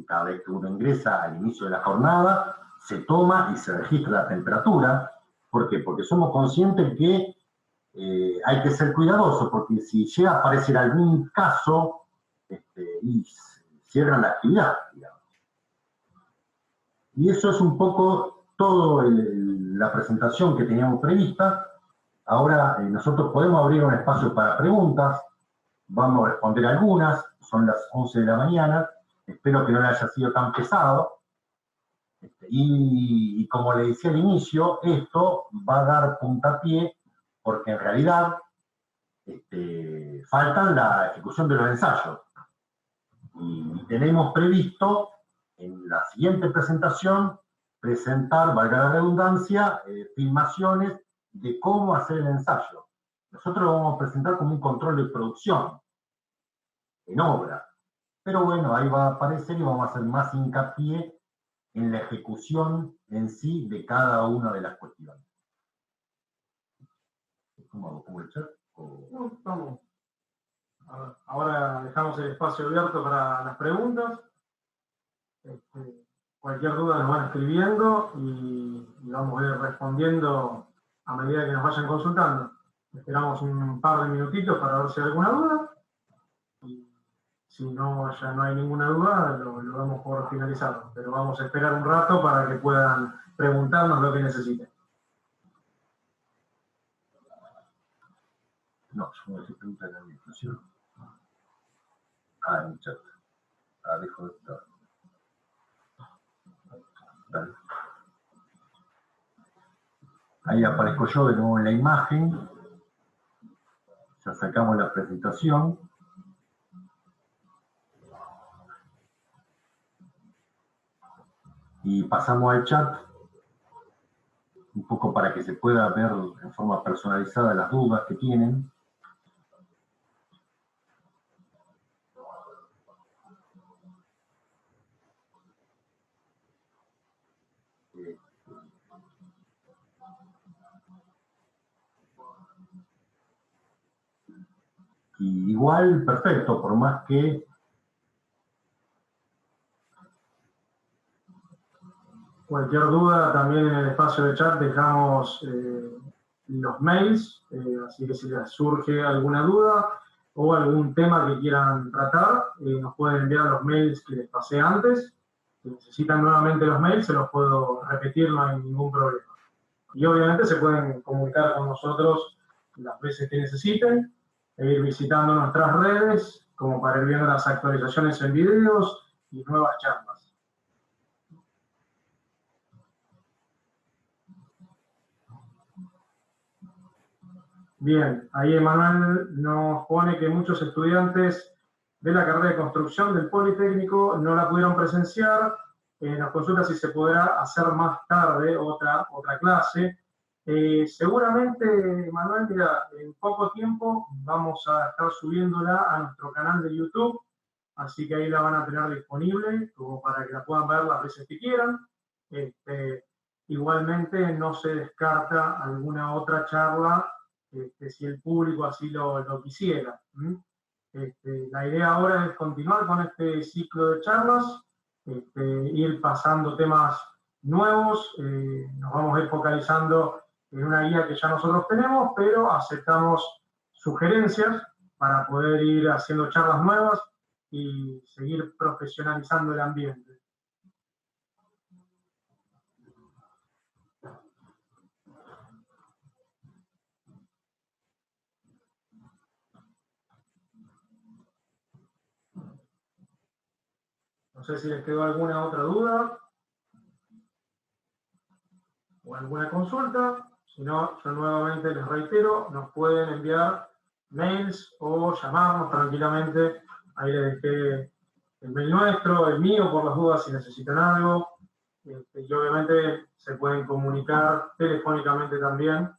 S1: Cada vez que uno ingresa al inicio de la jornada, se toma y se registra la temperatura. ¿Por qué? Porque somos conscientes que hay que ser cuidadosos, porque si llega a aparecer algún caso, y cierran la actividad, digamos. Y eso es un poco todo la presentación que teníamos prevista. Ahora nosotros podemos abrir un espacio para preguntas, vamos a responder algunas, son las 11 de la mañana, espero que no le haya sido tan pesado. Y como le decía al inicio, esto va a dar puntapié, porque en realidad faltan la ejecución de los ensayos. Y tenemos previsto en la siguiente presentación presentar, valga la redundancia, filmaciones de cómo hacer el ensayo. Nosotros lo vamos a presentar como un control de producción en obra. Pero bueno, ahí va a aparecer y vamos a hacer más hincapié en la ejecución en sí de cada una de las cuestiones. ¿Cómo hago? ¿Pongo el chat?
S2: No, vamos. Ahora dejamos el espacio abierto para las preguntas. Cualquier duda nos van escribiendo y vamos a ir respondiendo a medida que nos vayan consultando. Esperamos un par de minutitos para ver si hay alguna duda. Y si no, ya no hay ninguna duda, lo damos por finalizado. Pero vamos a esperar un rato para que puedan preguntarnos lo que necesiten.
S1: No, yo no sé preguntar la administración. En el chat. Dejo de estar. Dale. Ahí aparezco yo de nuevo en la imagen. Ya sacamos la presentación. Y pasamos al chat, un poco para que se pueda ver en forma personalizada las dudas que tienen. Y igual, perfecto, por más que
S2: cualquier duda, también en el espacio de chat dejamos los mails, así que si les surge alguna duda o algún tema que quieran tratar, nos pueden enviar los mails que les pasé antes. Si necesitan nuevamente los mails, se los puedo repetir, no hay ningún problema. Y obviamente se pueden comunicar con nosotros las veces que necesiten, e ir visitando nuestras redes, como para ir viendo las actualizaciones en videos y nuevas charlas. Bien, ahí Emanuel nos pone que muchos estudiantes de la carrera de construcción del Politécnico no la pudieron presenciar. Nos consulta si se podrá hacer más tarde otra clase. Seguramente, Emanuel, mira, en poco tiempo vamos a estar subiéndola a nuestro canal de YouTube, así que ahí la van a tener disponible como para que la puedan ver las veces que quieran. Igualmente no se descarta alguna otra charla si el público así lo quisiera. La idea ahora es continuar con este ciclo de charlas, ir pasando temas nuevos, nos vamos a ir focalizando en una guía que ya nosotros tenemos, pero aceptamos sugerencias para poder ir haciendo charlas nuevas y seguir profesionalizando el ambiente. No sé si les quedó alguna otra duda o alguna consulta. Si no, yo nuevamente les reitero, nos pueden enviar mails o llamarnos tranquilamente. Ahí les dejé el mail nuestro, el mío, por las dudas si necesitan algo. Y obviamente se pueden comunicar telefónicamente también,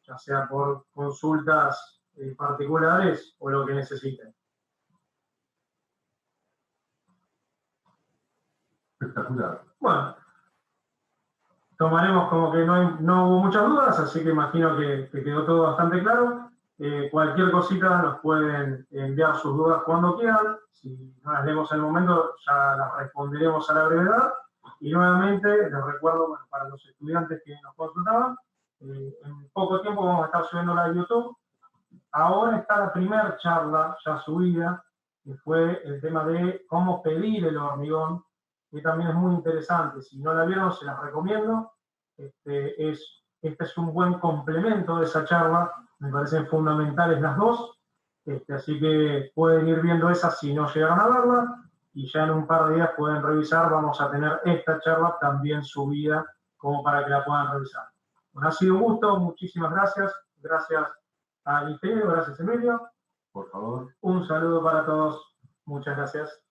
S2: ya sea por consultas particulares o lo que necesiten.
S1: espectacular.
S2: Bueno, tomaremos como que no hubo muchas dudas, así que imagino que quedó todo bastante claro. Cualquier cosita nos pueden enviar sus dudas cuando quieran. Si no las leemos en el momento, ya las responderemos a la brevedad. Y nuevamente les recuerdo, bueno, para los estudiantes que nos consultaban, en poco tiempo vamos a estar subiéndola a YouTube. Ahora está la primera charla ya subida, que fue el tema de cómo pedir el hormigón, que también es muy interesante. Si no la vieron, se las recomiendo. Este es un buen complemento de esa charla, me parecen fundamentales las dos, así que pueden ir viendo esa si no llegaron a verla, y ya en un par de días pueden revisar, vamos a tener esta charla también subida, como para que la puedan revisar. Bueno, ha sido un gusto, muchísimas gracias, gracias al ingeniero, gracias Emilio.
S1: Por favor.
S2: Un saludo para todos, muchas gracias.